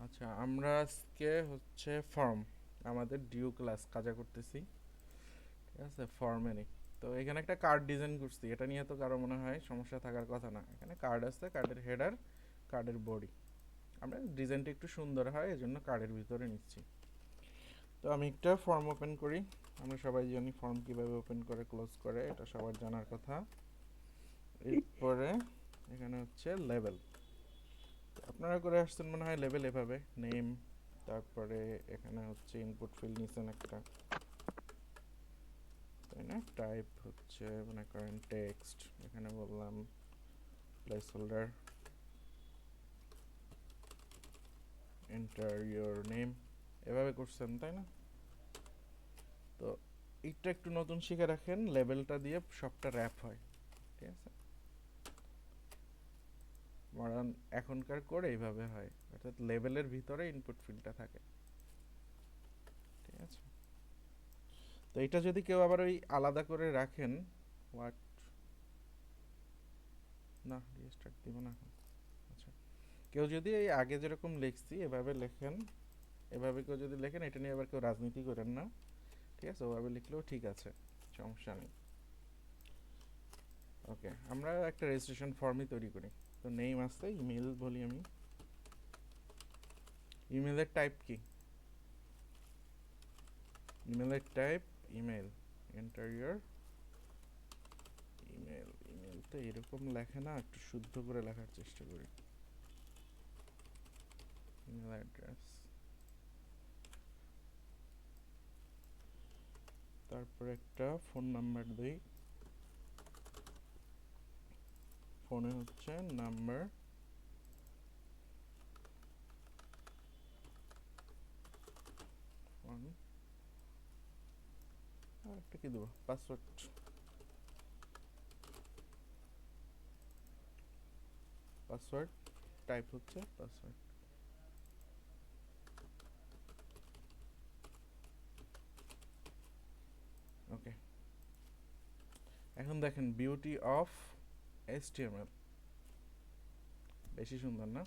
আচ্ছা, আমরা আজকে হচ্ছে ফর্ম আমাদের ডিউ ক্লাস কাজা করতেছি। ঠিক আছে, ফর্মেরই। তো এখানে একটা কার্ড ডিজাইন করছি, এটা নিয়ে তো কারো মনে হয় সমস্যা থাকার কথা না। এখানে কার্ড আছে, কার্ডের হেডার, কার্ডের বডি। আমরা ডিজাইনটা একটু সুন্দর হয় এজন্য কার্ডের ভিতরে নিচ্ছি। তো আমি একটা ফর্ম ওপেন করি। আমরা সবাই জানি ফর্ম কিভাবে ওপেন করে ক্লোজ করে, এটা সবার জানার কথা। এরপরে এখানে হচ্ছে লেভেল। আপনারা করে আসছেন মনে হয় লেভেল এভাবে নেম, তারপরে এখানে হচ্ছে ইনপুট ফিল্ড নিছেন একটা, তাই না? টাইপ হচ্ছে মনে করেন টেক্সট, এখানে বললাম place holder, enter your name, এভাবে করছেন তাই না? তো এইটা একটু নতুন শিখে রাখেন, লেভেলটা দিয়ে সবটা র্যাপ হয়। ঠিক আছে, মডার্ন এখনকার কোড এইভাবে হয়, অর্থাৎ লেভেলের ভিতরে ইনপুট ফিল্ডটা থাকে। ঠিক আছে, তো এটা যদি কেউ আবার ওই আলাদা করে রাখেন, হোয়াট, না রিস্টার্ট দিব না এখন। আচ্ছা, কেউ যদি এই আগে যেরকম লিখছি এভাবে লেখেন, এভাবে কেউ যদি লেখেন, এটা নিয়ে আবার কেউ রাজনীতি করেন না। ঠিক আছে, ওভাবে লিখলেও ঠিক আছে, সমস্যা নেই। ওকে, আমরা একটা রেজিস্ট্রেশন ফর্মই তৈরি করি। তো নেম আছে, ইমেল বলি আমি। ইমেলের টাইপ কি? ইমেলের type email, enter your email. Email তো এরকম লেখে না, একটু শুদ্ধ করে লেখার চেষ্টা করি। ইমেল অ্যাড্রেস, তারপর একটা ফোন নাম্বার দিই। ফোনে হচ্ছে নাম্বার, ফোন, আর একটা কি দেবো, পাসওয়ার্ড। পাসওয়ার্ড টাইপ হচ্ছে পাসওয়ার্ড। ওকে, এখন দেখেন বিউটি অফ HTML, বেশি সুন্দর না?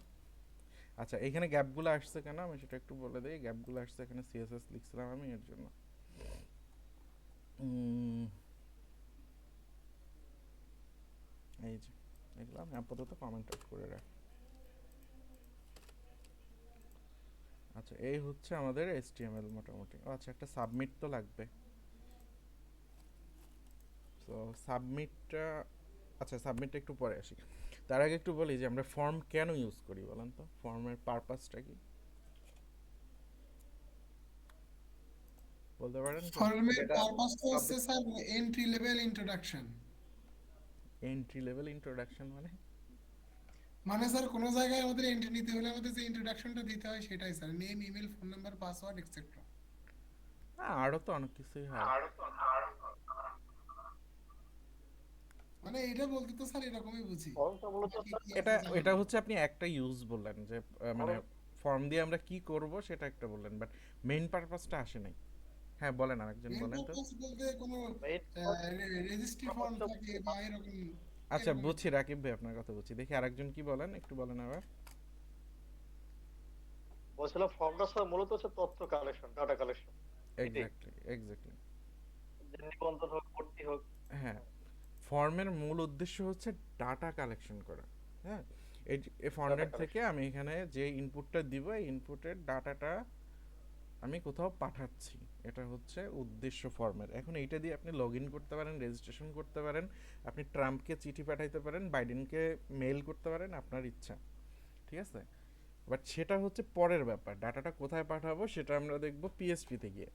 আচ্ছা, এখানে গ্যাপগুলো আসছে কেন আমি সেটা একটু বলে দিই। গ্যাপগুলো আসছে, এখানে CSS লিখছিলাম আমি এর জন্য। এই যে এগুলো আমি আপাতত কমেন্ট আউট করে রাখি। আচ্ছা, এই হচ্ছে আমাদের HTML মোটামুটি। আচ্ছা, একটা সাবমিট তো লাগবে। তো সাবমিটটা, আচ্ছা সাবমিটটা একটু পরে আসি। তার আগে একটু বলি যে আমরা ফর্ম কেন ইউজ করি বলেন তো, ফর্মের পারপাসটা কি বলতে পারেন কেউ? ফর্মের পারপাসটা হচ্ছে sir entry level introduction. Entry level introduction মানে? মানে স্যার কোনো জায়গায় আমাদের এন্ট্রি নিতে হলে আমাদের যে ইন্ট্রোডাকশনটা দিতে হয় সেটাই sir, name, email, phone number, password etcetera. আরও তো অনেক কিছুই হয়। মানে এটা বলতে তো স্যার এরকমই বুঝি, ফর্মটা মূলত বাকি স্যার কি এটা আছে জানি এটা না। হচ্ছে আপনি একটা ইউজ বললেন যে মানে ফর্ম ফর্ম দিয়ে আমরা কি করব সেটা একটা বললেন, বাট মেইন পারপাসটা আসে নাই। হ্যাঁ বলেন, আরেকজন মেন বলেন তো। পারপাস বলতে কোনো মেইন ফর্ম রেজিস্ট্রি ফর্ম হচ্ছে থাকে বা এরকম, আচ্ছা এরকমই বুঝছি, স্যার। রাকিব ভাই আপনার কথা বুঝছি। দেখি আরেকজন কি বলেন, একটু বলেন আবার। বলছিলাম ফর্মটা স্যার মূলত হচ্ছে তথ্য কালেকশন, ডাটা কালেকশন। এটাই, এক্স্যাক্টলি এক্স্যাক্টলি। যে নিবন্ধন হোক, ভর্তি হোক। হ্যাঁ, ফর্মের মূল উদ্দেশ্য হচ্ছে ডাটা কালেকশন করা। হ্যাঁ, এই ডাটা ফর্মেট থেকে কালেকশন। আমি এখানে যে ইনপুটটা দিব, এই ইনপুটের ডাটাটা আমি কোথাও পাঠাচ্ছি, এটা হচ্ছে উদ্দেশ্য ফর্মের। এখন এইটা দিয়ে আপনি লগ ইন করতে পারেন, রেজিস্ট্রেশন করতে পারেন, আপনি ট্রাম্পকে চিঠি পাঠাইতে পারেন, বাইডেনকে মেইল করতে পারেন, আপনার ইচ্ছা। ঠিক আছে, বাট সেটা হচ্ছে পরের ব্যাপার। ডাটাটা কোথায় পাঠাবো সেটা আমরা দেখব পিএসপিতে গিয়ে।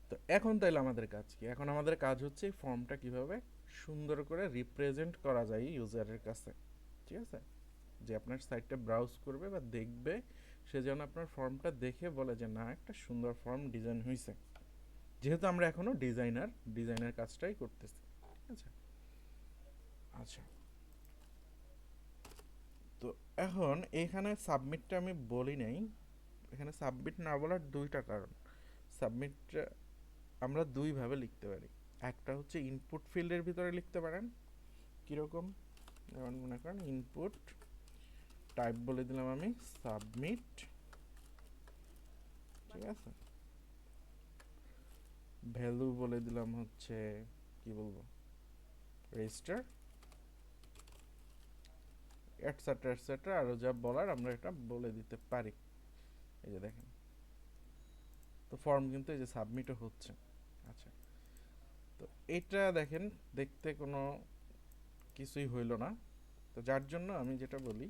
তো এখন তাইলে আমাদের কাজ কি? এখন আমাদের কাজ হচ্ছে এই ফর্মটা কিভাবে সুন্দর করে রিপ্রেজেন্ট করা যায় ইউজারের কাছে। ঠিক আছে, যে আপনার সাইটটা ব্রাউজ করবে বা দেখবে, সে যেন আপনার ফর্মটা দেখে বলে যে না, একটা সুন্দর ফর্ম ডিজাইন হয়েছে। যেহেতু আমরা এখনো ডিজাইনার কাজটাই করতেছি। ঠিক আছে, আচ্ছা। তো এখন এখানে সাবমিটটা আমি বলি নাই। এখানে সাবমিট না বলার দুইটা কারণ। সাবমিটটা আমরা দুইভাবে লিখতে পারি। একটা হচ্ছে ইনপুট ফিল্ডের ভিতরে লিখতে পারেন, কীরকম, যেমন মনে করেন ইনপুট টাইপ বলে দিলাম আমি সাবমিট, ঠিক আছে। ভ্যালু বলে দিলাম হচ্ছে কি বলবো, রেজিস্টার, এটসেট্রা এটসেট্রা, আরো যা বলার আমরা এটা বলে দিতে পারি। এই যে দেখেন, তো ফর্ম কিন্তু এই যে সাবমিটও হচ্ছে। আচ্ছা, তো এটা দেখেন দেখতে কোনো কিছুই হইলো না। তো যার জন্য আমি যেটা বলি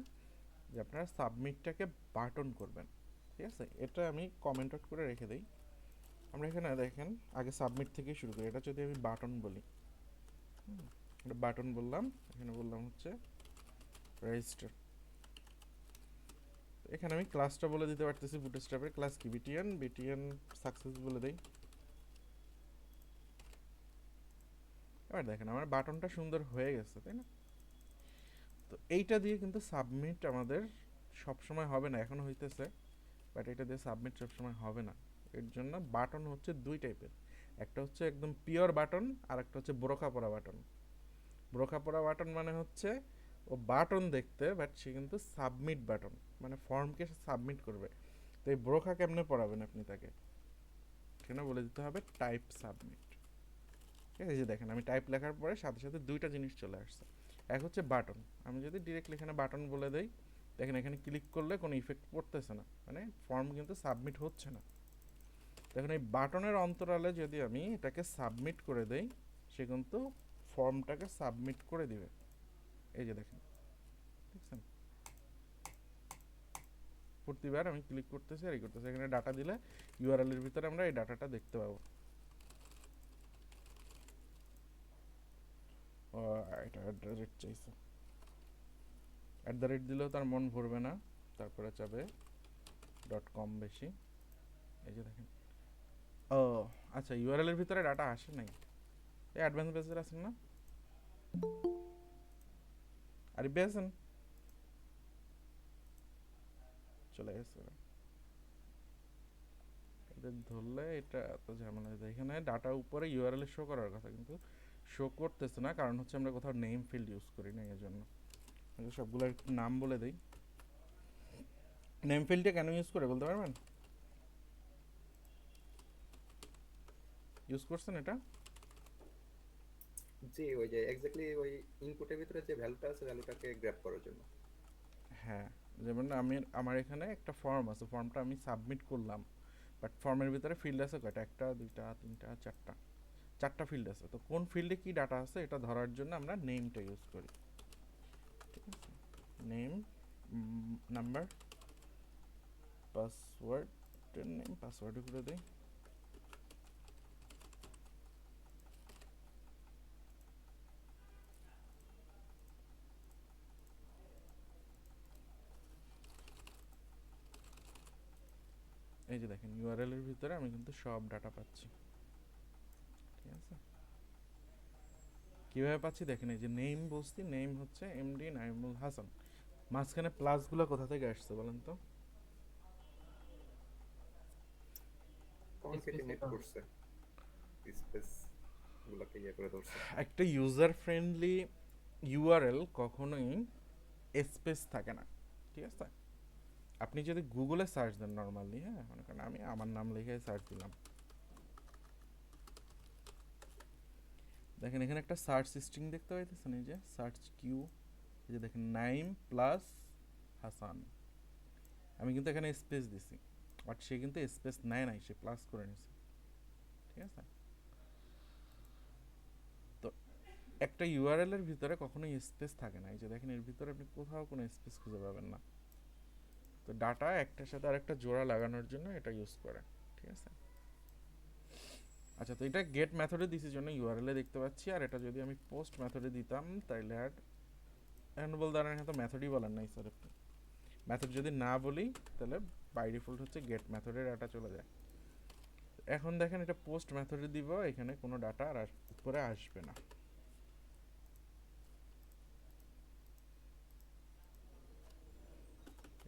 যে আপনারা সাবমিটটাকে বাটন করবেন, ঠিক আছে। এটা আমি কমেন্ট আউট করে রেখে দিই। আমরা এখানে দেখেন আগে সাবমিট থেকে শুরু করি। এটা যদি আমি বাটন বলি, এটা বাটন বললাম, এখানে বললাম হচ্ছে রেজিস্টার। এখানে আমি ক্লাসটা বলে দিতে পারতেছি, বুটস্ট্র্যাপের ক্লাস কি, বিটিএন, বিটিএন সাকসেস বলে দেই। এবার দেখেন আমার বাটনটা সুন্দর হয়ে গেছে, তাই না? তো এইটা দিয়ে কিন্তু সাবমিট আমাদের সবসময় হবে না, এখনো হইতেছে, বাট এটা দিয়ে সাবমিট সবসময় হবে না। এর জন্য বাটন হচ্ছে দুই টাইপের, একটা হচ্ছে একদম পিওর বাটন, আর একটা হচ্ছে বোরকা পরা বাটন। বোরকা পরা বাটন মানে হচ্ছে ও বাটন দেখতে, বাট সে কিন্তু সাবমিট বাটন, মানে ফর্মকে সাবমিট করবে। তো এই বোরকা কেমনে পড়াবেন আপনি তাকে, সেখানে বলে দিতে হবে টাইপ সাবমিট। ঠিক আছে, এই যে দেখেন আমি টাইপ লেখার পরে সাথে সাথে দুইটা জিনিস চলে আসছে। এক হচ্ছে বাটন, আমি যদি ডিরেক্টলি এখানে বাটন বলে দেই, দেখেন এখানে ক্লিক করলে কোনো ইফেক্ট পড়তেছে না, মানে ফর্ম কিন্তু সাবমিট হচ্ছে না। দেখুন এই বাটনের অন্তরালে যদি আমি এটাকে সাবমিট করে দেই, সে কিন্তু ফর্মটাকে সাবমিট করে দিবে। এই যে দেখেন, দেখছেন, প্রতিবার আমি ক্লিক করতেছি আর এই করতেছি, এখানে ডাটা দিলে ইউআরএল এর ভিতরে আমরা এই ডাটাটা দেখতে পাবো। এটা অ্যাট দ্য রেট চাইছে, অ্যাট দ্য রেট দিলেও তার মন ভরবে না, তারপরে চাবে .com বেশি। এই যে দেখেন, ও আচ্ছা, ইউআরএল এর ভিতরে ডাটা আসে নাই, এই অ্যাডভান্স বেসের আছেন না, আর বেসেন চলে গেছে। এদের ধরলে এটা এত ঝামেলা হয়ে যায়। এখানে ডাটা উপরে ইউআরএল শো করার কথা, কিন্তু শো করতেছে না, কারণ হচ্ছে আমরা কোথাও নেম ফিল্ড ইউজ করি না, এই জন্য। সবগুলোর নাম বলে দিই। নেম ফিল্ডটা কেন ইউজ করে বলতে পারবেন? ইউজ করছেন এটা? জি, ওই যে এক্স্যাক্টলি ওই ইনপুটের ভিতরে যে ভ্যালুটা আছে ভ্যালুটাকে গ্র্যাব করার জন্য। হ্যাঁ, যেমন আমার এখানে একটা ফর্ম আছে, ফর্মটা আমি সাবমিট করলাম, বাট ফর্মের ভিতরে ফিল্ড আছে কয়টা, একটা দুইটা তিনটা চারটা ফিল্ড আছে। তো কোন ফিল্ডে কি ডাটা আছে এটা ধরার জন্য আমরা নেমটা ইউজ করি, ঠিক আছে। Name, number, password, name password করে দিই। এই যে দেখেন ইউআরএল এর ভিতরে আমি কিন্তু সব ডাটা পাচ্ছি, ঠিক আছে। কিভাবে পাচ্ছি দেখেন, এই যে নেম বলছি, নেম হচ্ছে এমডি নাইমুল হাসান, মাঝখানে প্লাসগুলো কোথা থেকে আসছে বলেন তো? কনকেটিনেট করছে, স্পেস গুলোকে ইয়ে করে ধরছে। একটা ইউজার ফ্রেন্ডলি ইউআরএল কখনোই স্পেস থাকে না, ঠিক আছে। আপনি যদি গুগলে সার্চ দেন নর্মালি, হ্যাঁ মনে করেন আমি আমার নাম লিখে সার্চ দিলাম, দেখেন এখানে একটা সার্চ স্ট্রিং দেখতে পাইতেছেন, এই যে সার্চ কিউ, এই যে দেখেন নাইম প্লাস হাসান, আমি কিন্তু এখানে স্পেস দিছি, বাট সে কিন্তু স্পেস নেয় নাই, সে প্লাস করে নিছে, ঠিক আছে। তো একটা ইউআরএল এর ভিতরে কখনোই স্পেস থাকে না, এই যে দেখেন এর ভিতরে আপনি কোথাও কোনো স্পেস খুঁজে পাবেন না। তো ডাটা একটার সাথে আরেকটা জোড়া লাগানোর জন্য এটা ইউজ করে, ঠিক আছে। আচ্ছা, তো এটা গেট মেথডে দিছি জন্য ইউআরএল এ দেখতে পাচ্ছি, আর এটা যদি আমি পোস্ট মেথডে দিতাম তাইলে এখন বলতে পারেন তো মেথডই বলেন নাই স্যার আপনি, মেথড যদি না বলি তাহলে বাই ডিফল্ট হচ্ছে গেট মেথডে ডাটা চলে যায়। এখন দেখেন এটা পোস্ট মেথডে দিব, এখানে কোনো ডাটা আর উপরে আসবে না।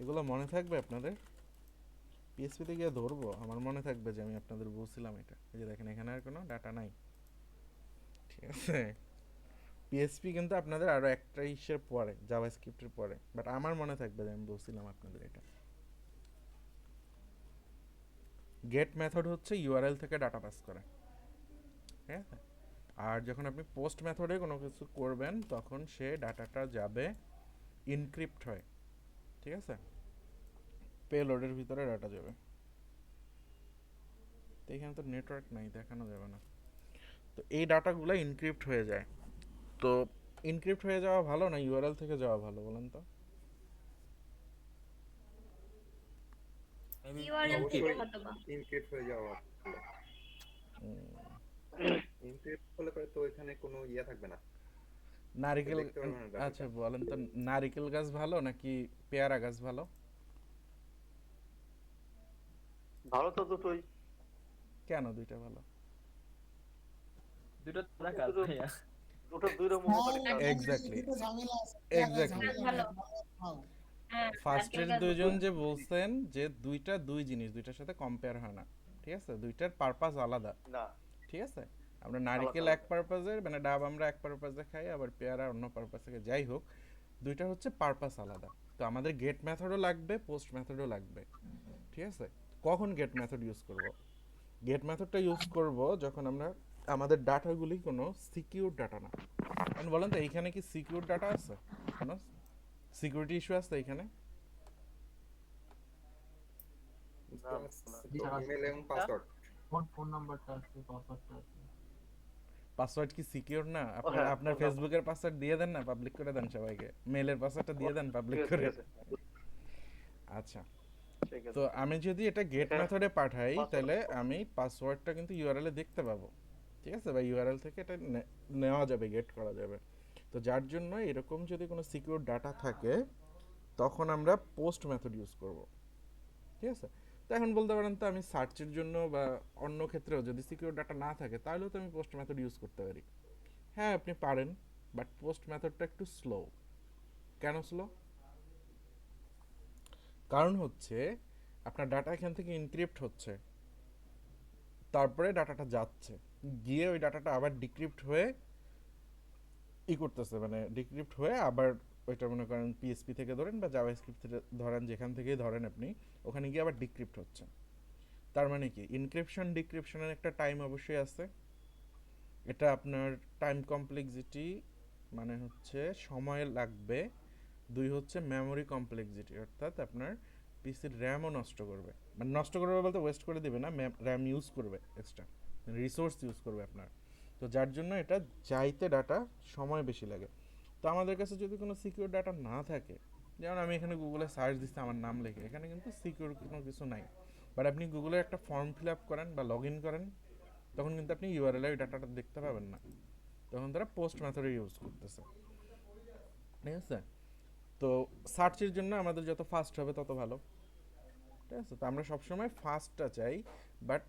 এগুলো মনে থাকবে আপনাদের? পিএসপিতে গিয়ে ধরবো, আমার মনে থাকবে যে আমি আপনাদের বলছিলাম এটা। এই যে দেখেন এখানে আর কোনো ডাটা নাই, ঠিক আছে। পিএসপি কিন্তু আপনাদের আরো একটা ইসের পরে, জাভাস্ক্রিপ্টের পরে, বাট আমার মনে থাকবে যে আমি বলছিলাম আপনাদের এটা। গেট মেথড হচ্ছে ইউআরএল থেকে ডাটা পাস করে, ঠিক আছে? আর যখন আপনি পোস্ট মেথডে কোনো কিছু করবেন তখন সে ডাটাটা যাবে ইনক্রিপ্ট হয়, ঠিক আছে? পেলোডের ভিতরে ডাটা যাবে। তো এখানে তো নেটওয়ার্ক নাই, দেখানো যাবে না। তো এই ডাটাগুলো ইনক্রিপ্ট হয়ে যায়। তো ইনক্রিপ্ট হয়ে যাওয়া ভালো না ইউআরএল থেকে যাওয়া ভালো বলেন তো? ইউআরএল থেকে অবশ্যই হয়তো বা। ইনক্রিপ্ট হয়ে যাওয়া ভালো। ইনক্রিপ্ট হলে পরে তো এখানে কোনো ইয়ে থাকবে না, নারিকেল, দেখতে পারবে না আচ্ছা ডাটাটা। বলেন তো, নারিকেল গাছ ভালো নাকি পেয়ারা গাছ ভালো? ভালো তো দুটোই। কেন দুইটা ভালো? দুটো তোরা কাজ দুটো ভাইয়া। দুটো দুই রকম উপকারী কাজ। Exactly. এটা ঝামেলা আছে, পেয়ারায় Exactly. ঝামেলা ভালো। নেই, খাও। হ্যাঁ, ফার্স্টের নারকেল গাছ দুইজন যে বলছেন যে দুইটা দুই জিনিস, দুইটার সাথে কম্পেয়ার হয় না, ঠিক আছে? দুইটার পারপাস আলাদা, না, ঠিক আছে? আমরা নারিকেল আলাদা। এক পারপাসের, মানে ডাব আমরা এক পারপাসে খাই, আবার পেয়ারা অন্য পারপাসে খাই, যাই হোক দুইটা হচ্ছে পারপাস আলাদা। তো আমাদের গেট মেথডও লাগবে, পোস্ট মেথডও লাগবে, ঠিক আছে? কখন গেট মেথড ইউজ করব? গেট মেথডটা ইউজ করব যখন আমরা আমাদের ডাটাগুলি কোনো সিকিউর ডাটা না। এখন বলেন তো এইখানে কি সিকিউর ডাটা আছে? কোনো সিকিউরিটি ইস্যু আছে এখানে? ইমেল এবং পাসওয়ার্ড ফোন নাম্বারটা আছে, পাসওয়ার্ডটা আছে। পাসওয়ার্ড কি সিকিউর না? আপনার হ্যাঁ, আপনার বললাম। ফেসবুকের পাসওয়ার্ড দিয়ে দেন না, পাবলিক করে দেন সবাইকে। মেলের পাসওয়ার্ডটা দিয়ে দেন পাবলিক ঠিক করে। আছে, আচ্ছা, ঠিক আছে। তো আমি যদি এটা গেট এটা মেথডে পাঠাই password তাহলে আমি পাসওয়ার্ডটা কিন্তু ইউআরএল এ দেখতে পাবো, ঠিক আছে? বা ইউআরএল থেকে এটা নেওয়া যাবে, গেট করা যাবে। তো যার জন্য এরকম যদি কোনো সিকিউর ডাটা থাকে তখন আমরা পোস্ট মেথড ইউজ করব, ঠিক আছে? তো এখন বলতে পারেন তো আমি সার্চের জন্য বা অন্য ক্ষেত্রেও যদি সিকিউর ডাটা না থাকে তাহলেও তো আমি পোস্ট মেথড ইউজ করতে পারি। হ্যাঁ আপনি পারেন, বাট পোস্ট মেথডটা একটু স্লো। কেন স্লো? কারণ হচ্ছে আপনার ডাটা এখান থেকে ইনক্রিপ্ট হচ্ছে, তারপরে ডাটাটা যাচ্ছে, গিয়ে ওই ডাটাটা আবার ডিক্রিপ্ট হয়ে করতেছে, মানে ডিক্রিপ্ট হয়ে আবার ওইটা মনে করেন পিএসপি থেকে ধরেন বা জাভাস্ক্রিপ্ট থেকে ধরেন, যেখান থেকেই ধরেন আপনি, ওখানে গিয়ে আবার ডিক্রিপ্ট হচ্ছে। তার মানে কি ইনক্রিপশন ডিক্রিপশনের একটা টাইম অবশ্যই আছে। এটা আপনার টাইম কমপ্লেক্সিটি, মানে হচ্ছে সময় লাগবে। দুই হচ্ছে মেমোরি কমপ্লেক্সিটি, অর্থাৎ আপনার পিসির র্যামও নষ্ট করবে, মানে নষ্ট করবে বলতে ওয়েস্ট করে দিবে না, র্যাম ইউজ করবে, এক্সট্রা রিসোর্স ইউজ করবে আপনার। তো যার জন্য এটা যাইতে ডাটা সময় বেশি লাগে। তো আমাদের কাছে যদি কোনো সিকিউর ডাটা না থাকে, যেমন আমি এখানে গুগলে সার্চ দিচ্ছি আমার নাম লিখে, এখানে কিন্তু সিকিউর কোনো কিছু নাই, বাট আপনি গুগলে একটা ফর্ম ফিল আপ করেন বা লগ ইন করেন, তখন কিন্তু আপনি ইউআরএল এর ডাটাটা দেখতে পাবেন না, তখন তারা পোস্ট মেথড ইউজ করতেছে, ঠিক আছে? তো সার্চের জন্য আমাদের যত ফাস্ট হবে তত ভালো, ঠিক আছে? তো আমরা সবসময় ফাস্টটা চাই, বাট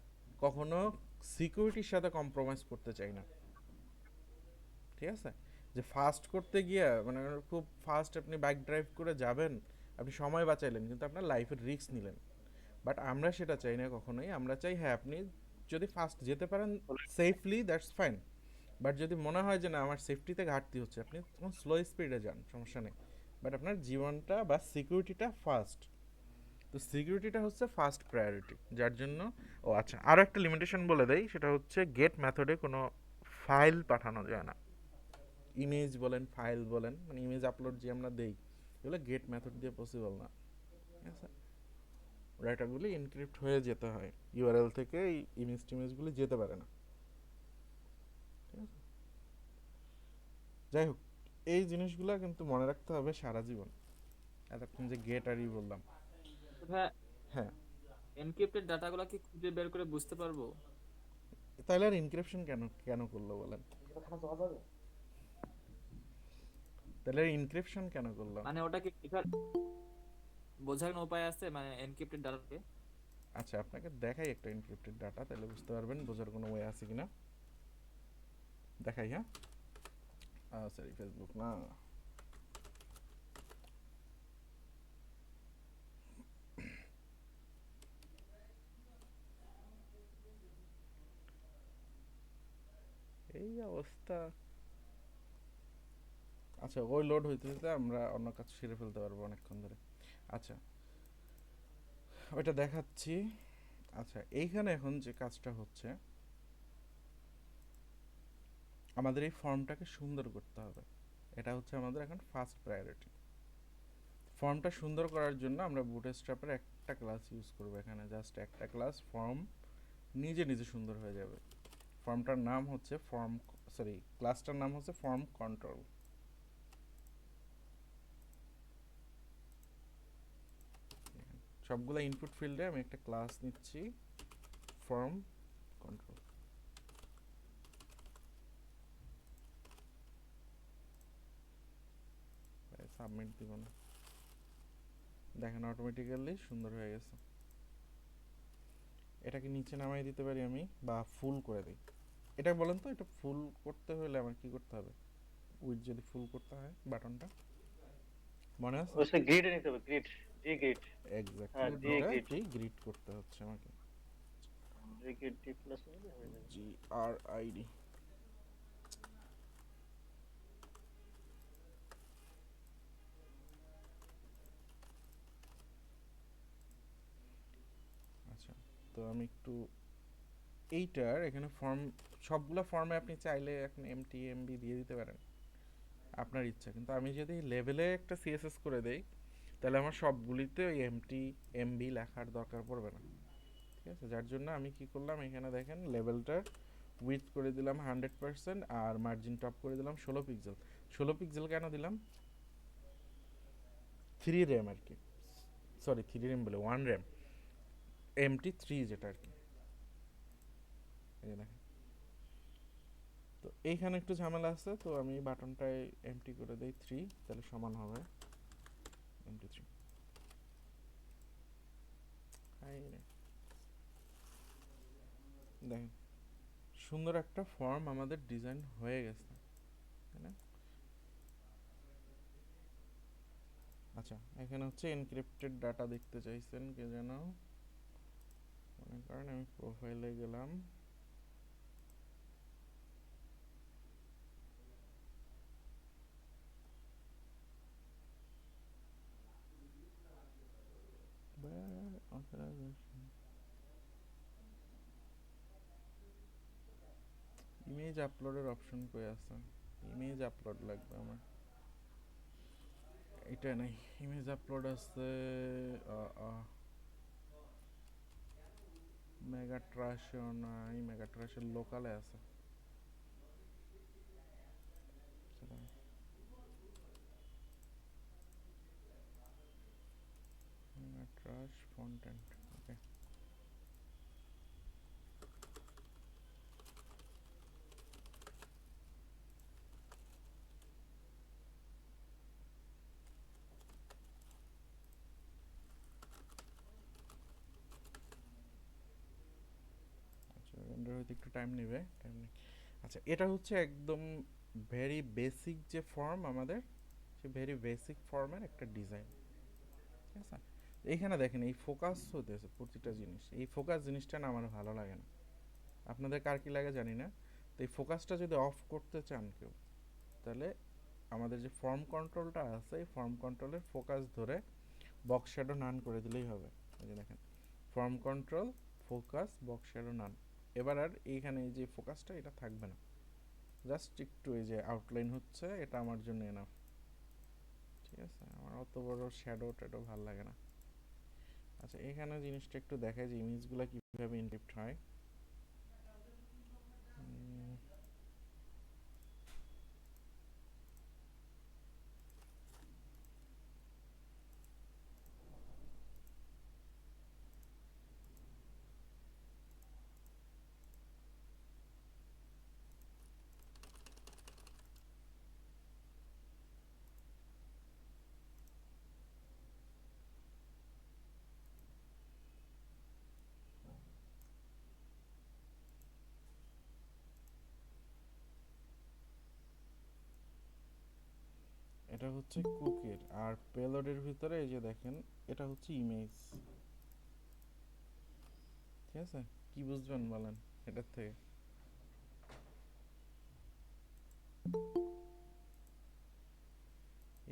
কখনো সিকিউরিটির সাথে কম্প্রোমাইজ করতে চাই না, ঠিক আছে? যে ফাস্ট করতে গিয়ে মানে খুব ফাস্ট আপনি বাইক ড্রাইভ করে যাবেন, আপনি সময় বাঁচাইলেন কিন্তু আপনার লাইফের রিস্ক নিলেন। বাট আমরা সেটা চাই না কখনোই। আমরা চাই হ্যাঁ আপনি যদি ফাস্ট যেতে পারেন সেফলি, দ্যাটস ফাইন, বাট যদি মনে হয় যে না আমার সেফটিতে ঘাটতি হচ্ছে, আপনি তখন স্লো স্পিডে যান, সমস্যা নেই, বাট আপনার জীবনটা বা সিকিউরিটিটা ফার্স্ট। তো সিকিউরিটিটা হচ্ছে ফার্স্ট প্রায়োরিটি, যার জন্য ও আচ্ছা আরও একটা লিমিটেশন বলে দেই, সেটা হচ্ছে গেট মেথডে কোনো ফাইল পাঠানো যায় না। ইমেজ বলেন, ফাইল বলেন, মানে ইমেজ আপলোড যে আমরা দেই, এগুলো গেট মেথড দিয়ে পসিবল না, ঠিক আছে? ডাটাগুলি এনক্রিপ্ট হয়ে যেতে হয়, ইউআরএল থেকে এই ইমেজ টিমেজগুলি যেতে পারে না, ঠিক আছে? যাই হোক, এই জিনিসগুলো কিন্তু মনে রাখতে হবে সারা জীবন। এতক্ষণ যে গেট আর ই বললাম, হ্যাঁ, হ্যাঁ, এনক্রিপ্টেড ডাটাগুলো কি খুঁজে বের করে বুঝতে পারবো? তাহলে আর ইনক্রিপশন কেন কেন করলো বলেন? তাহলে ইনক্রিপশন কেন করলো? মানে ওটা কি বোঝার কোনো উপায় আছে, মানে এনক্রিপ্টেড ডাটাকে? আচ্ছা আপনাকে দেখাই একটা এনক্রিপ্টেড ডাটা, তাহলে বুঝতে পারবেন বোঝার কোনো ওয়ে আছে কিনা। দেখাই, হ্যাঁ? সরি, ফেসবুক না, এই অবস্থা। আচ্ছা, ওই লোড হইতে হইতে আমরা অন্য কাজ সেরে ফেলতে পারবো অনেকক্ষণ ধরে। আচ্ছা, ওইটা দেখাচ্ছি। আচ্ছা, এইখানে এখন যে কাজটা হচ্ছে, আমাদের এই ফর্মটাকে সুন্দর করতে হবে। এটা হচ্ছে আমাদের এখন ফার্স্ট প্রায়োরিটি। ফর্মটা সুন্দর করার জন্য আমরা বুটস্ট্র্যাপের একটা ক্লাস ইউজ করব এখানে, জাস্ট একটা ক্লাস। ফর্ম নিজে নিজে সুন্দর হয়ে যাবে। ফর্মটার নাম হচ্ছে ক্লাসটার নাম হচ্ছে ফর্ম কন্ট্রোল। সবগুলো ইনপুট ফিল্ডে আমি একটা ক্লাস নিচ্ছি, ফর্ম কন্ট্রোল। সাবমিট দিব না, দেখেন অটোমেটিক্যালি সুন্দর হয়ে গেছে। এটাকে নিচে নামাই দিতে পারি আমি, বা ফুল করে দিই। এটা বলেন তো, এটা ফুল করতে হলে আমার কি করতে হবে? উইথ যদি ফুল করতে হয় বাটনটা, মনে আছে? ওই সে গ্রিডে নিতে হবে, গ্রিড, ডি গ্রিড। হ্যাঁ, ডি এক্স্যাক্টলি, গ্রিড, এটা গ্রিড করতে হচ্ছে আমাকে। ডি গ্রিড, ডি প্লাস নিলে হয়ে যাবে। GRID। আচ্ছা, তো আমি একটু এইটার এখানে ফর্ম, সবগুলো ফর্মে আপনি চাইলে এখন এমটি এমবি দিয়ে দিতে পারেন, আপনার ইচ্ছা। কিন্তু আমি যদি লেভেলে একটা সিএসএস করে দেই, তাহলে আমার সবগুলিতে ওই এমটি এমবি লেখার দরকার পড়বে না। ঠিক আছে, যার জন্য আমি কি করলাম, এখানে দেখেন লেভেলটার উইথ করে দিলাম 100%, আর মার্জিন টপ করে দিলাম 16 পিক্সেল। 16 পিক্সেল কেন দিলাম? 3 RAM আর কি, সরি 3 RAM বলে 1 RAM, MT3 যেটা আর কি। এই যে দেখেন, তো এইখানে একটু ঝামেলা আছে, তো আমি বাটনটায় এমটি করে দেই 3, তাহলে সমান হবে MT3। দেখেন সুন্দর একটা ফর্ম আমাদের ডিজাইন হয়ে গেছে, তাই না? আচ্ছা, এখানে হচ্ছে এনক্রিপ্টেড ডাটা দেখতে চাইছেন কে যেন, মনে করেন আমি প্রোফাইলে গেলাম, ইমেজ আপলোডের অপশন কই আছে? ইমেজ আপলোড লাগবে আমার, এটা নাই। ইমেজ আপলোড আছে মেগা ট্রাশও নাই, মেগা ট্রাশের লোকালে আছে। মেগা ট্রাশ কন্টেন্ট, ওকে। আচ্ছা, রেন্ডার হইতে একটু টাইম নেবে, আচ্ছা, এটা হচ্ছে একদম ভেরি বেসিক যে ফর্ম আমাদের, সে ভেরি বেসিক ফর্মের একটা ডিজাইন। ঠিক আছে, এইখানে দেখেন এই ফোকাস হতেছে প্রতিটা জিনিস, এই ফোকাস জিনিসটা না আমার ভালো লাগে না, আপনাদের কার কি লাগে জানি না। তো এই ফোকাসটা যদি অফ করতে চান কেউ, তাহলে আমাদের যে ফর্ম কন্ট্রোলটা আছে, এই ফর্ম কন্ট্রোলের ফোকাস ধরে বক্স শ্যাডো নান করে দিলেই হবে। এই যে দেখেন, form control, focus, box shadow none. এবার আর এইখানে এই যে ফোকাসটা, এটা থাকবে না, জাস্ট একটু এই যে আউটলাইন হচ্ছে, এটা আমার জন্য এনাফ। ঠিক আছে, আমার অত বড় শ্যাডো ট্যাডো ভালো লাগে না। আচ্ছা, এখানে জিনিসটা একটু দেখায় যে ইমেজগুলো কীভাবে ইনক্রিপ্ট হয়। এটা হচ্ছে কুকির, আর পেলোডের ভিতরে এই যে দেখেন, এটা হচ্ছে ইমেজ। ঠিক আছে, কি বুঝবেন বলেন এটার থেকে?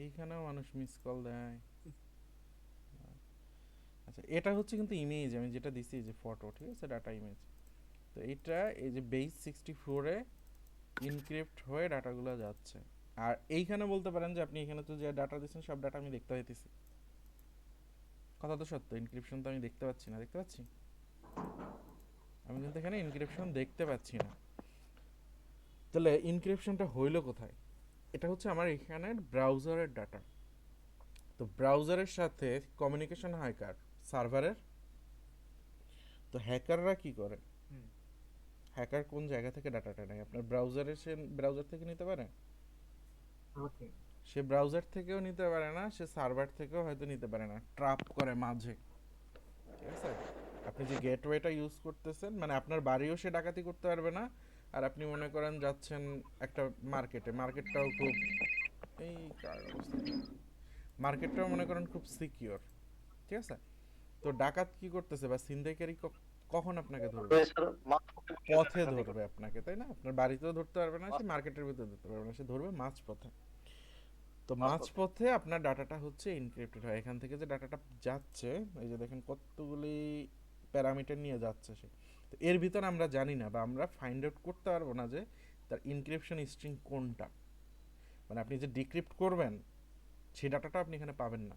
এইখানেও মানুষ মিস কল দেয়। আচ্ছা, এটা হচ্ছে কিন্তু ইমেজ, আমি যেটা দিছি যে ফটো, ঠিক আছে, ডাটা ইমেজ। তো এটা এই যে বেস 64-এ ইনক্রিপ্ট হয়ে ডাটাগুলো যাচ্ছে। আর এইখানে বলতে পারেন যে আপনি এখানে তো যে ডাটা দিচ্ছেন সব ডাটা আমি দেখতে পাইতেছি। কথা তো সত্য, ইনক্রিপশন তো আমি দেখতে পাচ্ছি না, দেখতে পাচ্ছি? আমি কিন্তু এখানে ইনক্রিপশন দেখতে পাচ্ছি না। তাহলে ইনক্রিপশনটা হইলো কোথায়? এটা হচ্ছে আমার এখানের ব্রাউজারের ডাটা। তো ব্রাউজারের সাথে কমিউনিকেশন হয় কার? সার্ভারের। তো হ্যাকাররা কি করে? হুম। হ্যাকার কোন জায়গা থেকে ডাটাটা নেয়? আপনার ব্রাউজারে, সে ব্রাউজার থেকে নিতে পারে? ওকে। সে ব্রাউজার থেকেও নিতে পারে না, সে সার্ভার থেকেও হয়তো নিতে পারে না, ট্রাপ করে মাঝে, ঠিক আছে? আপনি যে গেটওয়েটা ইউজ করতেছেন, মানে আপনার বাড়িও সে ডাকাতি করতে পারবে না। আর আপনি মনে করেন যাচ্ছেন একটা মার্কেটে, মার্কেটটাও খুব এই কার অবস্থা, মার্কেটটাও মনে করেন খুব সিকিউর, ঠিক আছে? তো ডাকাত কি করতেছে বা ছিনতাইকারী কখন আপনাকে ধরবে? স্যার পথে ধরবে আপনাকে, তাই না? আপনার বাড়িতেও ধরতে পারবে না, সে মার্কেটের ভিতরে ধরতে পারবে না, সে ধরবে মাঝ পথে। তো মাঝ পথে আপনার ডাটাটা হচ্ছে এনক্রিপ্টেড হয়। এখান থেকে যে ডাটাটা যাচ্ছে, এই যে দেখেন কতগুলি প্যারামিটার নিয়ে যাচ্ছে সে। তো এর ভিতর আমরা জানি না বা আমরা ফাইন্ড আউট করতে পারবো না যে তার ইনক্রিপশন স্ট্রিং কোনটা। মানে আপনি যে ডিক্রিপ্ট করবেন সেই ডাটাটা আপনি এখানে পাবেন না,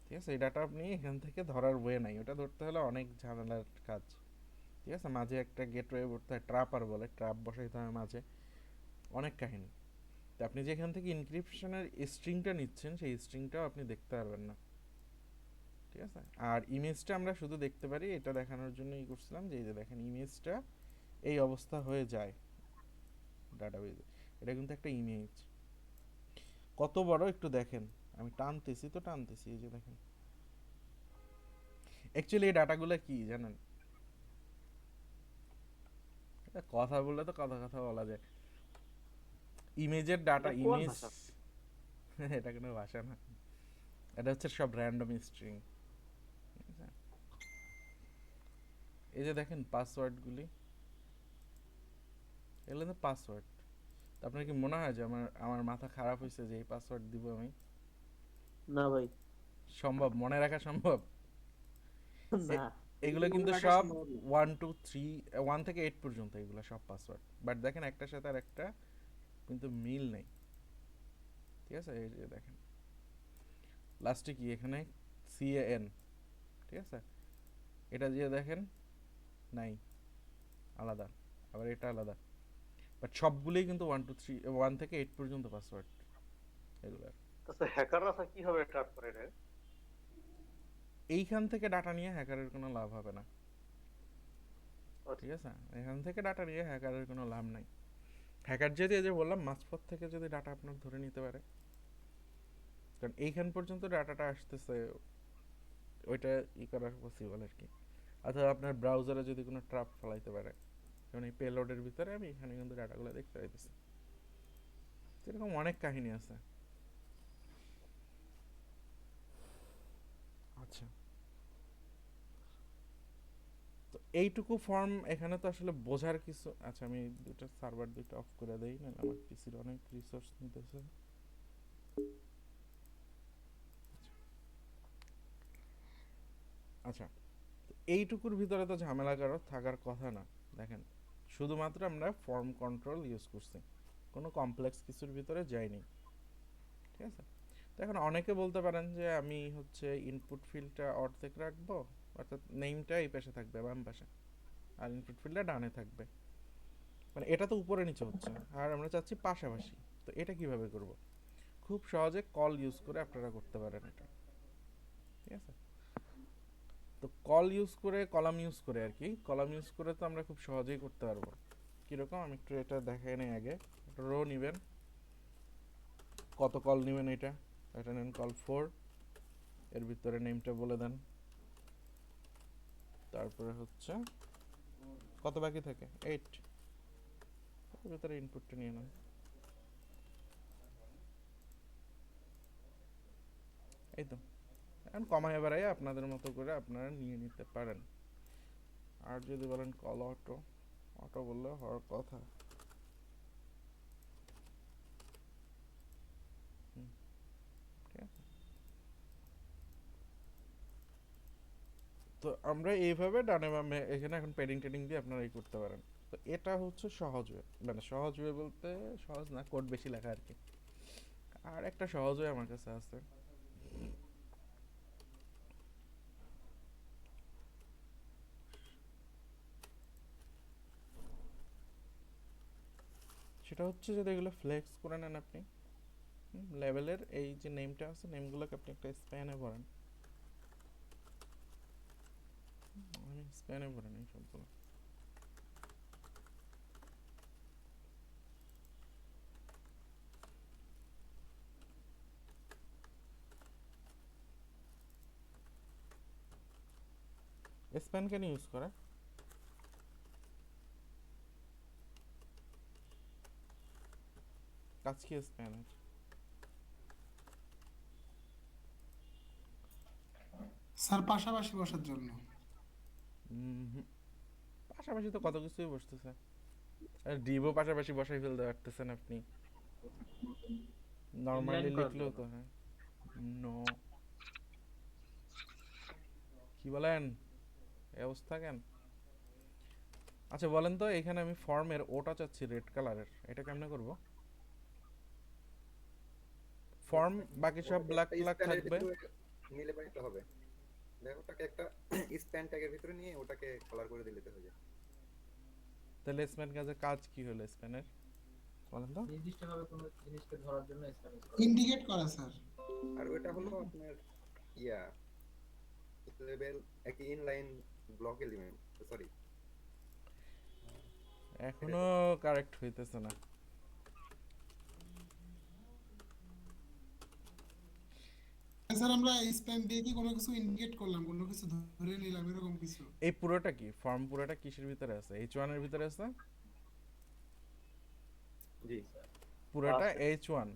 ঠিক আছে? এই ডাটা আপনি এখান থেকে ধরার ওয়ে নাই, ওটা ধরতে হলে অনেক ঝামেলার কাজ, ঠিক আছে? মাঝে একটা গেটওয়ে করতে হয়, ট্র্যাপার বলে, ট্র্যাপ বসাইতে হয় মাঝে, অনেক কাহিনী। তো আপনি যেখান থেকে ইনক্রিপশনের স্ট্রিংটা নিচ্ছেন সেই স্ট্রিংটাও আপনি দেখতে পারবেন না, ঠিক আছে? আর ইমেজটা আমরা শুধু দেখতে পারি, এটা দেখানোর জন্যই করছিলাম যে এই যে দেখেন ইমেজটা এই অবস্থা হয়ে যায় ডাটাবেজে। এটা কিন্তু একটা ইমেজ, কত বড় একটু দেখেন। আমি টানতেছি তো টানতেছি, এই যে দেখেন। অ্যাকচুয়ালি এই ডাটাগুলো কি জানেন? এটা কথা বললে তো কথা কথা বলা যায়। ইমেজের ডাটা, এটা কোন ইমেজ ভাষা? এটা কোনো ভাষা না, এটা হচ্ছে সব র্যান্ডম স্ট্রিং। এই যে দেখেন পাসওয়ার্ডগুলি, এগুলো তো পাসওয়ার্ড। আপনার কি মনে হয় যে আমার আমার মাথা খারাপ হয়েছে যে এই পাসওয়ার্ড দিব আমি? না ভাই, সম্ভব? মনে রাখা সম্ভব? না। এগুলো কিন্তু রাখা সব সম্ভব না। 1 থেকে 8 পর্যন্ত এগুলো সব পাসওয়ার্ড। বাট দেখেন একটার সাথে আর একটা কিন্তু মিল নেই, ঠিক আছে? এই যে দেখেন লাস্টে কি এখানে CAN, ঠিক আছে? এটা দিয়ে দেখেন নাই, আলাদা, আবার এটা আলাদা। বাট সবগুলোই কিন্তু 1 থেকে 8 পর্যন্ত পাসওয়ার্ড এগুলো। হ্যাকাররা স্যার কিভাবে ট্র্যাপ করে রে? এইখান থেকে ডাটা নিয়ে হ্যাকারের কোনো লাভ হবে না, ঠিক আছে? এখান থেকে ডাটা নিয়ে হ্যাকারের কোনো লাভ নাই। হ্যাকার যদি, এই যে বললাম, মাঝপথ থেকে যদি ডাটা আপনার ধরে নিতে পারে, কারণ এইখান পর্যন্ত ডাটাটা আসতেছে, ওইটা করা পসিবল আর কি। অথবা আপনার ব্রাউজারে যদি কোনো ট্র্যাপ ফেলাইতে পারে, যেমন এই পেলোডের ভিতরে আমি এখানে কিন্তু ডাটাগুলো দেখতে পাইতেছি। এরকম অনেক কাহিনী আছে। আচ্ছা, তো এইটুকু ফর্ম এখানে তো আসলে বোঝার কিছু। আচ্ছা, আমি সার্ভার দুটো অফ করে দেই, না আমার পিসির অনেক রিসোর্স নিতেছে। আচ্ছা, তো এইটুকুর ভিতরে তো ঝামেলা কারো থাকার কথা না। দেখেন, শুধুমাত্র আমরা ফর্ম কন্ট্রোল ইউজ করছি, কোনো কমপ্লেক্স কিছুর ভিতরে যাইনি, ঠিক আছে? তো এখন অনেকে বলতে পারেন যে আমি হচ্ছে ইনপুট ফিল্ডটা অর্ধেক রাখবো, অর্থাৎ নেমটা এই পাশে থাকবে বাম পাশে, আর ইনপুট ফিল্ডটা ডানে থাকবে। মানে এটা তো উপরে নিচে হচ্ছে, আর আমরা চাচ্ছি পাশাপাশি। তো এটা কিভাবে করব? খুব সহজে কল ইউজ করে আপনারা করতে পারেন এটা, ঠিক আছে? তো কল ইউজ করে, কলাম ইউজ করে আর কি, কলাম ইউজ করে তো আমরা খুব সহজেই করতে পারবো। কীরকম আমি একটু এটা দেখাই নেই আগে। একটা রো নেবেন, কত কল নেবেন এটা নেন কল 4, এর ভিতরে নেমটা বলে দেন, তারপরে হচ্ছে কত বাকি থাকে 8, এর ভিতরে ইনপুটটা নিয়ে নেন। এই তো, এখন কমায় বাড়াই আপনাদের মতো করে আপনারা নিয়ে নিতে পারেন। আর যদি বলেন কল অটো, অটো বললে হওয়ার কথা। তো আমরা এইভাবে ডানে বামে এখানে এখন পেডিং টেডিং দিয়ে আপনারা এই করতে পারেন। তো এটা হচ্ছে সহজ ওয়ে, মানে সহজ ওয়ে বলতে সহজ না, কোড বেশি লেখা আর কি। আর একটা সহজ ওয়ে আমার কাছে আছে, সেটা হচ্ছে যদি এগুলো ফ্লেক্স করে নেন আপনি, লেভেলের এই যে নেমটা আছে নেমগুলোকে আপনি একটা স্প্যানে ভরেন। আমি স্প্যানে ভরে নিই সবগুলো। স্প্যান কেন ইউজ করে? কাজ কি স্প্যানের? স্যার পাশাপাশি বসার জন্য। পাশাপাশি তো কত কিছুই বসতেছে, ডিভও পাশাপাশি বসাই ফেলতে পারতেছেন আপনি, নর্মালি Inline করার লিখলেও জন্য। তো হয়। নো, কি বলেন, এই অবস্থা কেন? আচ্ছা বলেন তো, এখানে আমি ফর্মের ওটা চাচ্ছি রেড কালারের, এটা কেমনে করব? ফর্ম বাকি সব ওটাকে ব্ল্যাক একটা ব্ল্যাক স্প্যানের থাকবে। ভিতরে নিলে পারে তো হবে। দেখো ওটাকে একটা স্প্যান ট্যাগের ভিতরে নিয়ে ওটাকে কালার করে দিলে তো হয়ে যায়। তাহলে স্প্যান কাজের কাজ কি হলো স্প্যানের, বলেন তো? নির্দিষ্টভাবে কোনো জিনিসকে ধরার জন্য স্প্যান ইউজ করা। ইন্ডিকেট করা স্যার। আর ওটা হলো আপনার ইয়া লেভেল একই ইনলাইন ব্লক এলিমেন্ট, সরি এখনো কারেক্ট হইতেছে না। স্যার আমরা স্প্যান দিয়ে কি কোনো কিছু ইন্ডিকেট করলাম, কোনো কিছু ধরে নিলাম এরকম কিছু? এই পুরোটা কি ফর্ম, পুরোটা কিসের ভিতরে আছে? H1 এর ভিতরে আছে জি পুরোটা আছে। H1।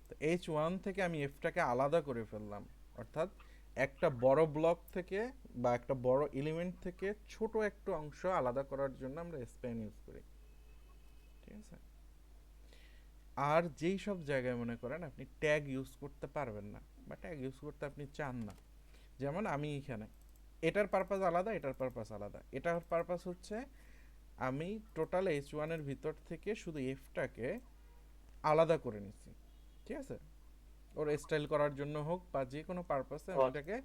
তো H1 থেকে আমি এফটাকে আলাদা করে ফেললাম, অর্থাৎ একটা বড় ব্লক থেকে বা একটা বড় এলিমেন্ট থেকে ছোট একটা অংশ আলাদা করার জন্য আমরা স্প্যান ইউজ করি, ঠিক আছে? আর যেই সব জায়গায় মনে করেন আপনি ট্যাগ ইউজ করতে পারবেন না বা ট্যাগ ইউজ করতে আপনি চান না, যেমন আমি এখানে এটার পারপাস আলাদা, এটার পারপাস আলাদা। এটার পারপাস হচ্ছে আমি টোটাল H1 এর ভিতর থেকে শুধু এফটাকে আলাদা করে নিচ্ছি, ঠিক আছে? ওর স্টাইল করার জন্য হোক বা যে কোনো পারপাসে আমি এটাকে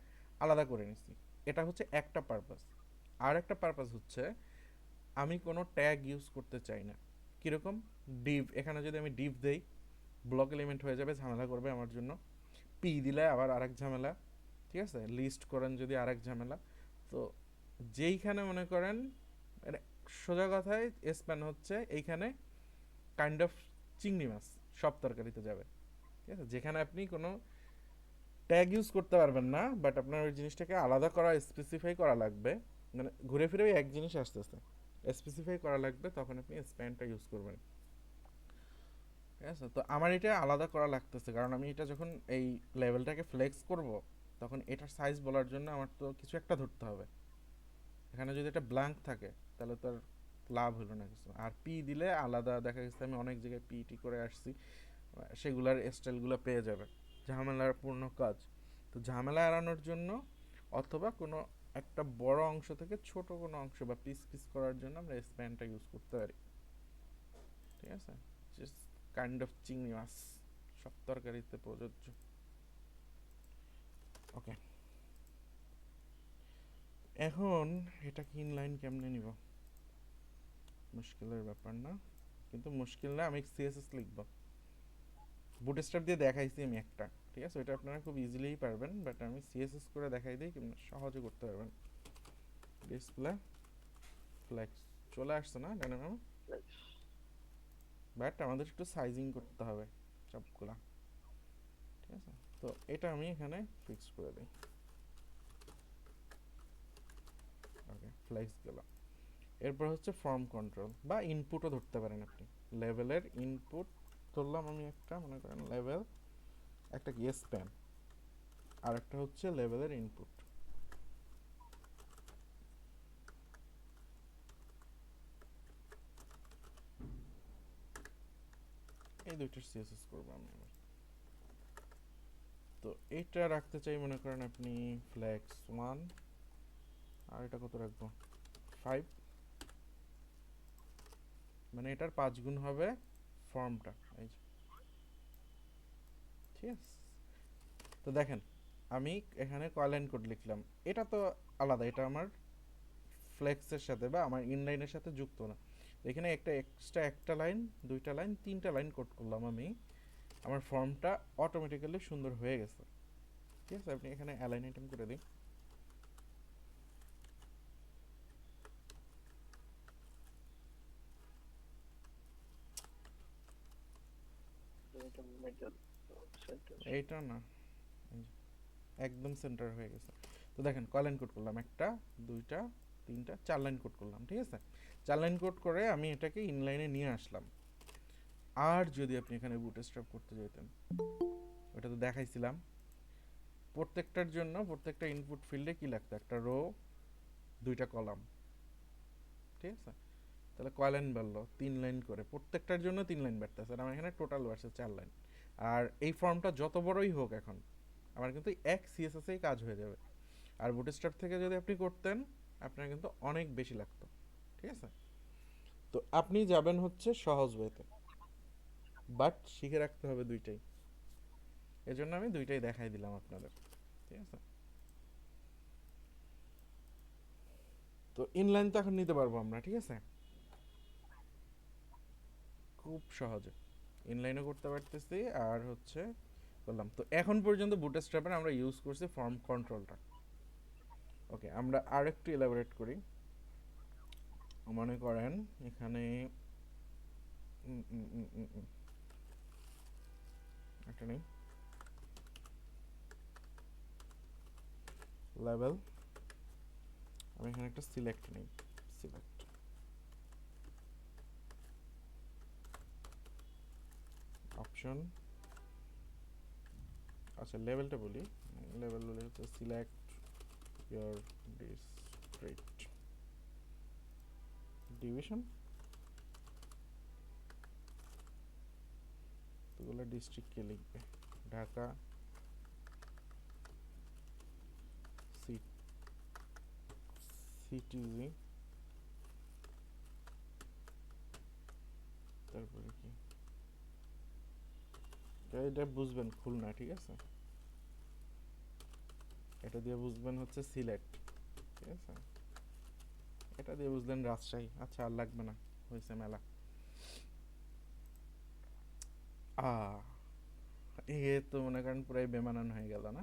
আলাদা করে নিচ্ছি। এটা হচ্ছে একটা পারপাস। আর একটা পারপাস হচ্ছে আমি কোনো ট্যাগ ইউজ করতে চাই না। কীরকম? ডিভ, এখানে যদি আমি ডিভ দেই ব্লক এলিমেন্ট হয়ে যাবে, ঝামেলা করবে আমার জন্য। পি দিলে আবার আরেক ঝামেলা, ঠিক আছে? লিস্ট করেন যদি আরেক ঝামেলা। তো যেইখানে মনে করেন, মানে সোজা কথায় স্প্যান হচ্ছে এইখানে কাইন্ড অফ চিংড়ি মাছ সব তরকারিতে যাবে, ঠিক আছে? যেখানে আপনি কোনো ট্যাগ ইউজ করতে পারবেন না, বাট আপনার ওই জিনিসটাকে আলাদা করা, স্পেসিফাই করা লাগবে, মানে ঘুরে ফিরে ওই এক জিনিস আসতেছে, স্পেসিফাই করা লাগবে, তখন আপনি স্প্যানটা ইউজ করবেন, ঠিক আছে? তো আমার এটা আলাদা করা লাগতেছে, কারণ আমি এটা যখন এই লেভেলটাকে ফ্লেক্স করব, তখন এটার সাইজ বলার জন্য আমার তো কিছু একটা ধরতে হবে। এখানে যদি এটা ব্ল্যাঙ্ক থাকে তাহলে তো আর লাভ হলো না কিছু। আর পি দিলে আলাদা দেখা গেছে, আমি অনেক জায়গায় পিটি করে আসছি, সেগুলার স্টাইলগুলো পেয়ে যাবে, ঝামেলার পূর্ণ কাজ। তো ঝামেলা এড়ানোর জন্য অথবা কোনো একটা বড় অংশ থেকে ছোট কোনো অংশ বা পিস পিস করার জন্য আমরা স্প্যানটা ইউজ করতে পারি, ঠিক আছে? জাস্ট কাইন্ড অফ চিংড়ি মাছ, সব তরকারিতে প্রযোজ্য। ওকে, এখন এটাকে ইনলাইন কেমনে নিব? মুশকিলের ব্যাপার না, কিন্তু মুশকিল না, আমি সিএসএস লিখব। বুটস্ট্র্যাপ দিয়ে দেখাইছি আমি একটা, ঠিক আছে? ওইটা আপনারা খুব ইজিলিই পারবেন, বাট আমি সিএসএস করে দেখাই দিই কেমন সহজে করতে পারবেন। ডিসপ্লে ফ্লেক্স চলে আসছে না ডানে বামে, বাট আমাদের একটু সাইজিং করতে হবে সবগুলা, ঠিক আছে? তো এটা আমি এখানে ফিক্স করে দিই। ওকে, ফ্লেক্স গেল। এরপর হচ্ছে ফর্ম কন্ট্রোল বা ইনপুটও ধরতে পারেন আপনি। লেভেলের ইনপুট ধরলাম আমি একটা, মনে করেন লেভেল, একটা কি স্প্যান, আর একটা হচ্ছে লেভেলের ইনপুট। এই দুইটার সিএসএস করবো আমি এবার। তো এইটা রাখতে চাই মনে করেন আপনি ফ্লেক্স 1, আর এটা কত রাখবো 5, মানে এটার 5 গুণ হবে ফর্মটা, এই যে, ঠিক আছে। তো দেখেন আমি এখানে কয়েল কোড লিখলাম, এটা তো আলাদা, এটা আমার ফ্লেক্সের সাথে বা আমার ইনলাইনের সাথে যুক্ত না। এখানে একটা এক্সট্রা একটা লাইন, দুইটা লাইন, তিনটা লাইন কোড করলাম আমি, আমার ফর্মটা অটোমেটিক্যালি সুন্দর হয়ে গেছে, ঠিক আছে। আপনি এখানে অ্যালাইন আইটেম করে দিন। এইটা না, এই যে, একদম সেন্টার হয়ে গেছে। তো দেখেন কয় লাইন কোড করলাম, একটা, দুইটা, তিনটা, 4 লাইন কোড করলাম, ঠিক আছে। 4 লাইন কোড করে আমি এটাকে ইনলাইনে নিয়ে আসলাম। আর যদি আপনি এখানে বুটস্ট্র্যাপ করতে যেতেন, ওটা তো দেখাইছিলাম, প্রত্যেকটার জন্য প্রত্যেকটা ইনপুট ফিল্ডে কি লাগতো, একটা রো, দুইটা কলাম, ঠিক আছে। তাহলে কয় লাইন বাড়লো, 3 লাইন করে, প্রত্যেকটার জন্য 3 লাইন বাড়তেছে, আর আমার এখানে টোটাল বাড়ছে 4 লাইন। আর এই ফর্মটা যত বড়ই হোক এখন আমার কিন্তু এক সিএসএসেই কাজ হয়ে যাবে। আর বুটস্ট্র্যাপ থেকে যদি আপনি করতেন আপনার কিন্তু অনেক বেশি লাগতো, ঠিক আছে। তো আপনি যাবেন হচ্ছে সহজ ওয়েতে, বাট শিখে রাখতে হবে দুইটাই, এজন্য আমি দুইটাই দেখাই দিলাম আপনাদের, ঠিক আছে। তো ইনলাইন তো এখন নিতে পারবো আমরা, ঠিক আছে, খুব সহজে ইনলাইনও করতে পারতেছি আর হচ্ছে করলাম। তো এখন পর্যন্ত বুটস্ট্র্যাপের আমরা ইউজ করছি ফর্ম কন্ট্রোলটা। ওকে, আমরা আর একটু এলাবোরেট করি। মনে করেন এখানে একটা নেই লেভেল, আমি এখানে একটা সিলেক্ট নেই, সিলেক্ট, অপশন, আচ্ছা লেভেলটা বলি, লেভেল বলে হচ্ছে সিলেক্ট ইয়োর ডিস্ট্রিক্ট ডিভিশন, তোগুলো ডিস্ট্রিক্টকে লিখবে, ঢাকা সিটিজি, তারপরে কি এটা বুঝবেন খুলনা, ঠিক আছে, এটা দিয়ে বুঝবেন হচ্ছে সিলেট, ঠিক আছে, এটা দিয়ে বুঝলেন রাজশাহী, আচ্ছা আর লাগবে না, হয়েছে মেলা। এ তো মনে করেন পুরাই বেমানান হয়ে গেল না।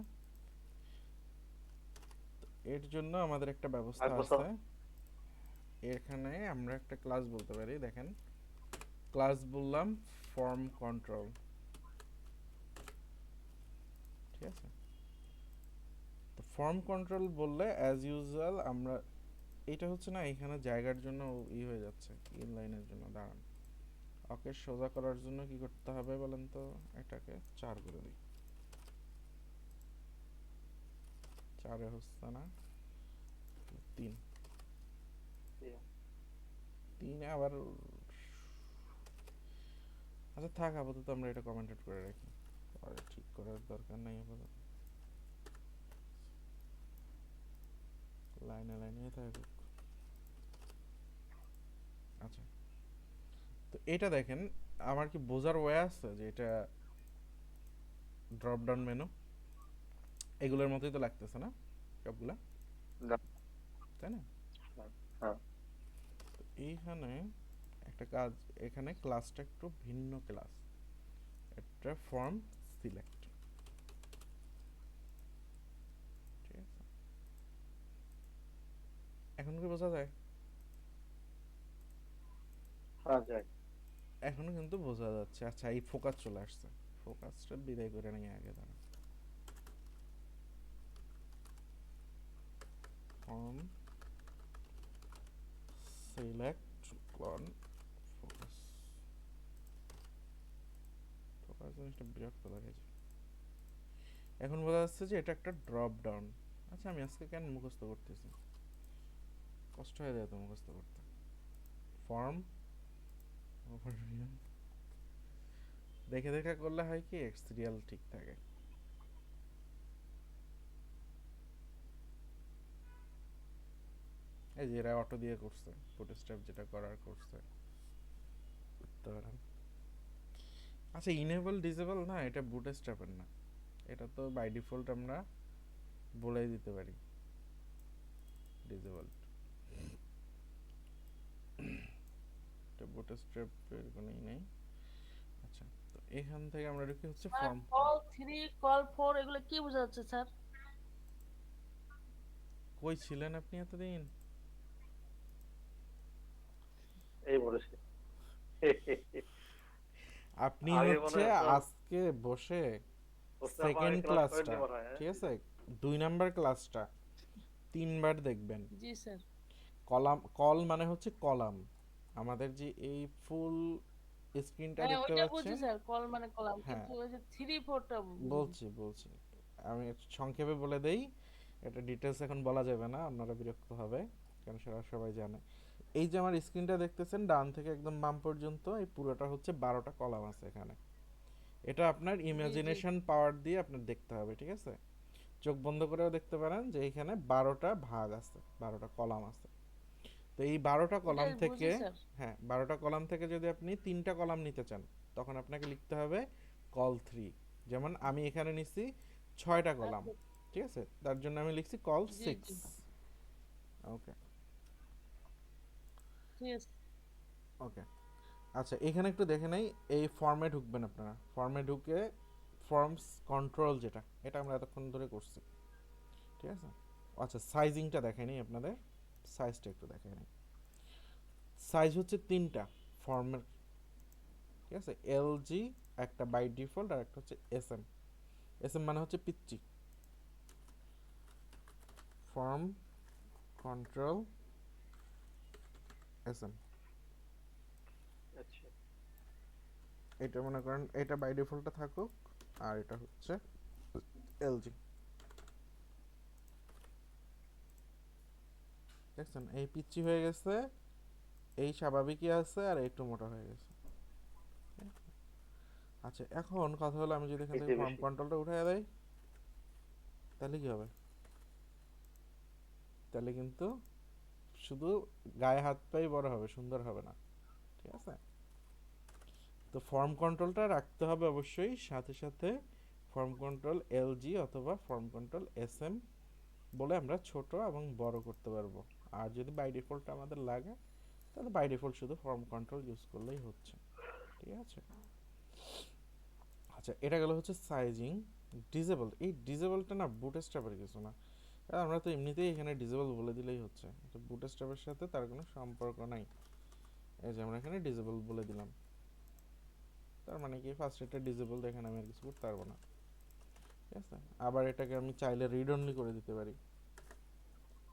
এর জন্য আমাদের একটা ব্যবস্থা আছে, এখানে আমরা একটা ক্লাস বলতে পারি, দেখেন ক্লাস বললাম ফর্ম কন্ট্রোল, ঠিক আছে। তো ফর্ম কন্ট্রোল বললে অ্যাজ ইউজুয়াল আমরা, এটা হচ্ছে না এখানে জায়গার জন্য ই হয়ে যাচ্ছে, ইনলাইনের জন্য, দাঁড়ান, ওকে সোজা করার জন্য কি করতে হবে বলেন তো, এটাকে 4 করে দিই, 4 হচ্ছে না, 3, 3 আবার, আচ্ছা থাক, আপাতত আমরা এটা কমেন্টেড করে রাখি, আর ঠিক করার দরকার নাই আপাতত, লাইনে লাইনে থাকুক। আচ্ছা, তো এটা দেখেন আমার কি বোঝার ওয়ে আছে যে এটা ড্রপ ডাউন মেনু, এগুলোর মতোই তো লাগতেছে না সবগুলা, তাই না। হ্যাঁ। তো এইখানে একটা কাজ, এখানে ক্লাসটা একটু ভিন্ন ক্লাস, একটা ফর্ম সিলেক্ট, ঠিক আছে, এখন কি বোঝা যায়, হ্যাঁ যাই। এখনো কিন্তু বোঝা যাচ্ছে। আচ্ছা এই ফোকাস চলে আসছে, ফোকাসটা বিদায় করে নিয়ে আগে দাঁড়া, form select on focus, focus জিনিসটা বিরক্ত লাগে। এখন বোঝা যাচ্ছে যে এটা একটা ড্রপ ডাউন। আচ্ছা আমি আজকে কেন মুখস্থ করতেছি, কষ্ট হয়ে যায় তো মুখস্থ করতে। ফর্ম ওভারভিউ দেখে দেখে করলে হয় কি সিরিয়াল ঠিক থাকে। এই যে এরা অটো দিয়ে করছে, বুটস্ট্র্যাপ যেটা করার করছে, করতে পারেন। আচ্ছা ইনেবল ডিসেবল না, এটা বুটস্ট্র্যাপের না, এটা তো বাই ডিফল্ট আমরা বলেই দিতে পারি ডিসেবল। এটা বুটস্ট্র্যাপের কোনোই নেই। আচ্ছা, তো এখান থেকে আমরা ঢুকি হচ্ছে স্যার ফর্ম। কল 3 কল 4 এগুলো কি বোঝা যাচ্ছে স্যার? কই ছিলেন আপনি এতদিন? এই বলেছে। আপনি আগে মনে হচ্ছে হয় তো আজকে বসে বুঝতে সেকেন্ড পারি ক্লাস করেন ক্লাসটা, মনে হয়, হ্যাঁ? ঠিক আছে, 2 নাম্বার ক্লাসটা 3বার দেখবেন। জি স্যার। কলাম, কল মানে হচ্ছে কলাম, আমাদের যে এই ফুল স্ক্রিনটা হ্যাঁ দেখতে ওইটা বুঝছি পাচ্ছেন। স্যার, কল মানে কলাম, হ্যাঁ কিন্তু ওই যে 3 4 টা বলছি আমি একটু সংক্ষেপে বলে দেই, এটা ডিটেলস এখন বলা যাবে না, আপনারা বিরক্ত হবে, কারণ সেটা সবাই জানে। এই যে আমার স্ক্রিনটা দেখতেছেন ডান থেকে একদম বাম পর্যন্ত, এই পুরোটা হচ্ছে 12টা কলাম আছে এখানে। এটা আপনার ইমাজিনেশন পাওয়ার দিয়ে আপনার দেখতে হবে, ঠিক আছে? চোখ বন্ধ করেও দেখতে পারেন যে এখানে 12টা ভাগ আছে, 12টা কলাম আছে। তো এই 12টা কলাম এটাই থেকে, বুঝি স্যার। হ্যাঁ 12টা কলাম থেকে যদি আপনি 3টা কলাম নিতে চান, তখন আপনাকে লিখতে হবে কল 3। যেমন আমি এখানে নিছি 6টা কলাম, আচ্ছা, ঠিক আছে, তার জন্য আমি লিখছি কল জি 6। জি ওকে ঠিক আছে। ওকে। আচ্ছা এখানে একটু দেখে নেই, এই ফর্মে ঢুকবেন আপনারা, ফর্মে ঢুকে ফর্মস কন্ট্রোল যেটা, এটা আমরা এতক্ষণ ধরে করছি, ঠিক আছে। আচ্ছা সাইজিংটা দেখে নিই আপনাদের, সাইজটা একটু দেখে নিই। সাইজ হচ্ছে 3টা ফর্মের, ঠিক আছে, এলজি একটা বাই ডিফল্ট আর একটা হচ্ছে এসএম। এসএম মানে হচ্ছে পিচ্চি, ফর্ম কন্ট্রোল এসএম। আচ্ছা এটা মনে করেন এটা বাই ডিফল্টে থাকুক, আর এটা হচ্ছে এলজি। দেখছেন এই পিচ্চি হয়ে গেছে, এই স্বাভাবিকই আছে, আর একটু মোটা হয়ে গেছে। আচ্ছা এখন কথা হলো, আমি যদি এখান থেকে এটাই ফর্ম বেশি। কন্ট্রোলটা উঠিয়ে দেই, তাহলে কি হবে? তাহলে কিন্তু শুধু গায়ে হাত পাই বড় হবে, সুন্দর হবে না, ঠিক আছে। তো ফর্ম কন্ট্রোলটা রাখতে হবে অবশ্যই, সাথে সাথে ফর্ম কন্ট্রোল এলজি অথবা ফর্ম কন্ট্রোল এসএম বলে আমরা ছোট এবং বড় করতে পারবো। আর যদি বাই ডিফল্ট আমাদের লাগে, তাহলে বাই ডিফল্ট শুধু ফর্ম কন্ট্রোল ইউজ করলেই হচ্ছে, ঠিক আছে। আচ্ছা এটা গেল হচ্ছে সাইজিং। ডিসেবল, এই ডিসেবলটা না বুটস্ট্র্যাপের কিছু না, আমরা তো এমনিতেই এখানে ডিসেবল বলে দিলেই হচ্ছে, এটা বুটস্ট্র্যাপের সাথে তার কোনো সম্পর্ক নাই। এই যে আমরা এখানে ডিসেবল বলে দিলাম, তার মানে কি ফার্স্ট এটা ডিসেবল, দেখেন আমি আর কিছু করতে পারবো না, ঠিক আছে। আবার এটাকে আমি চাইলে রিড অনলি করে দিতে পারি।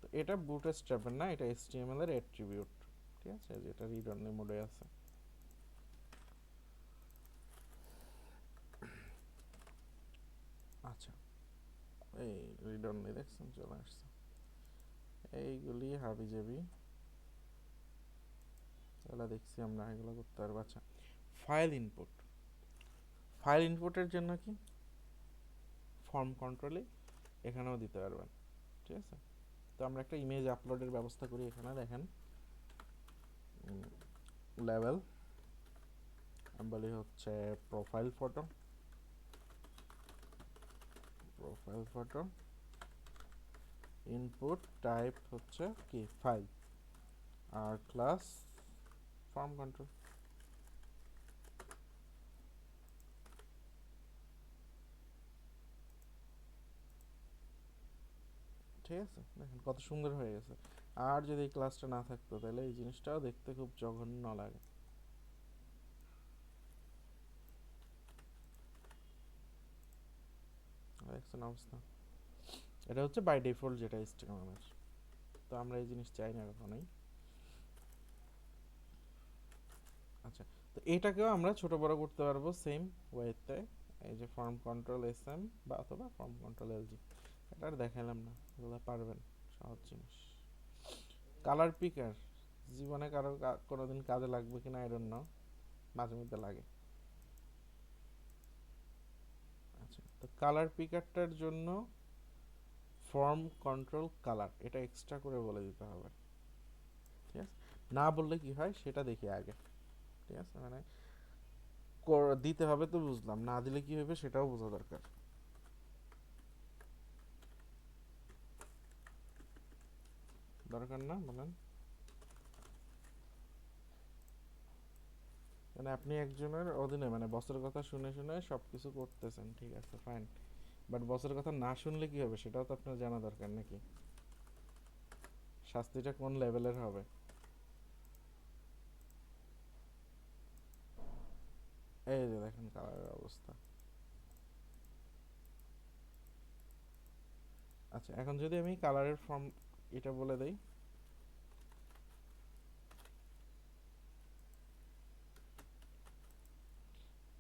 তো এটা বুটস্ট্র্যাপের না, এটা এইচটিএমএল এর অ্যাট্রিবিউট, ঠিক আছে, যেটা রিড অনলি মোডে আছে। আচ্ছা এই রিড অনলি দেখছেন চলে আসছে, এইগুলি হাবি জাবি এগুলো দেখছি আমরা, এগুলো করতে পারবো। আচ্ছা ফাইল ইনপুট, ফাইল ইনপুটের জন্য কি ফর্ম কন্ট্রোলে এখানেও দিতে পারবেন, ঠিক আছে। তো আমরা একটা ইমেজ আপলোডের ব্যবস্থা করি, এখানে দেখেন লেভেল, আমি বলি হচ্ছে profile photo, profile photo input type হচ্ছে কি ফাইল, আর ক্লাস ফর্ম কন্ট্রোল। ঠিক আছে, দেখেন কত সুন্দর হয়ে গেছে। আর যদি এই ক্লাসটা না থাকতো তাহলে এই জিনিসটাও দেখতে খুব জঘন্য লাগে। দেখছেন অবস্থা, এটা হচ্ছে বাই ডিফল্ট যেটা HTML এর, তো আমরা এই জিনিস চাই না কখনোই। আচ্ছা তো এটাকেও আমরা ছোট বড় করতে পারবো সেম ওয়েতে, এই যে ফর্ম কন্ট্রোল এসএম বা অথবা ফর্ম কন্ট্রোল এলজি, এটা আর দেখালাম না, এগুলো পারবেন, সহজ জিনিস। কালার পিকার জীবনে কারো কোনোদিন কাজে লাগবে কিনা আই ডোন্ট নো, মাঝে মধ্যে লাগে। আচ্ছা তো কালার পিকারটার জন্য ফর্ম কন্ট্রোল কালার, এটা এক্সট্রা করে বলে দিতে হবে, ঠিক আছে, না বললে কি হয় সেটা দেখি আগে। ঠিক আছে, মানে দিতে হবে তো বুঝলাম, না দিলে কি হবে সেটাও বোঝা দরকার। দরকার না বলেন? মানে আপনি একজনের অধীনে মানে বসের কথা শুনে শুনে সবকিছু করতেছেন, ঠিক আছে ফাইন, বাট বসের কথা না শুনলে কি হবে সেটাও তো আপনার জানা দরকার নাকি? শাস্তিটা কোন লেভেলের হবে? এই যে দেখেন কালারের অবস্থা। আচ্ছা, এখন যদি আমি কালারের ফর্ম এটা বলে দেই,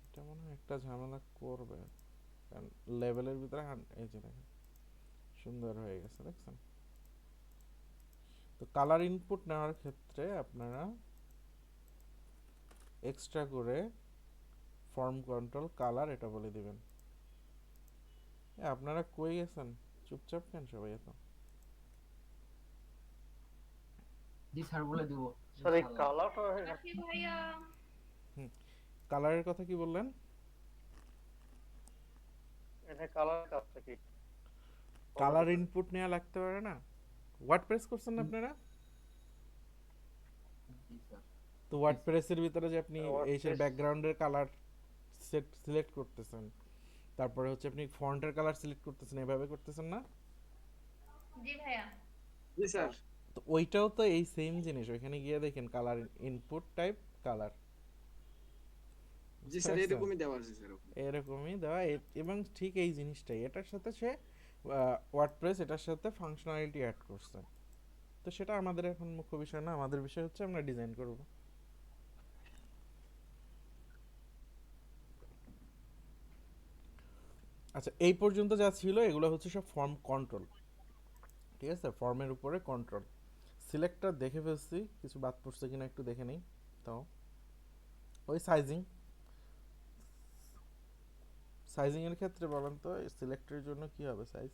এটা মনে হয় একটা ঝামেলা করবে, কারণ লেভেলের ভিতরে এই যে দেখেন সুন্দর হয়ে গেছে, দেখছেন? তো কালার ইনপুট নেওয়ার ক্ষেত্রে আপনারা এক্সট্রা করে ফর্ম কন্ট্রোল কালার এটা বলে দিবেন। আপনারা কই গেছেন, চুপচাপ কেন সবাই এত? জি স্যার বলে দিব স্যার এই ইনশাআল্লাহ। কালারটা হুম, কালারের কথা কি বললেন? এখানে কালার কাজটা কি? কালার ইনপুট নেওয়া লাগতে পারে না? ওয়ার্ডপ্রেস করছেন না আপনারা? জি স্যার। তো ওয়ার্ডপ্রেসের ভিতরে যে আপনি এই WordPress- ব্যাকগ্রাউন্ডের কালার সিলেক্ট করতেছেন, তারপরে হচ্ছে আপনি ফন্টের কালার সিলেক্ট করতেছেন, এভাবে করতেছেন না? জি ভাইয়া। জি স্যার। তো ওইটাও তো এই সেম জিনিস, ওইখানে গিয়ে দেখেন কালার ইনপুট টাইপ কালার। জি স্যার, এরকমই দেওয়া আছে স্যার। এরকমই দেওয়া এবং ঠিক এই জিনিসটাই এটার সাথে সে ওয়ার্ডপ্রেস এটার সাথে ফাংশনালিটি অ্যাড করছে। তো সেটা আমাদের এখন মুখ্য বিষয় না, আমাদের বিষয় হচ্ছে আমরা ডিজাইন করব। আচ্ছা, এই পর্যন্ত যা ছিল এগুলো হচ্ছে সব ফর্ম কন্ট্রোল, ঠিক আছে? ফর্মের উপরে কন্ট্রোল। সিলেক্টটা দেখে ফেলছি, কিছু বাদ পড়ছে কিনা একটু দেখে নিই। তো ওই সাইজিং এর ক্ষেত্রে বলেন তো সিলেক্টের জন্য কি হবে সাইজ?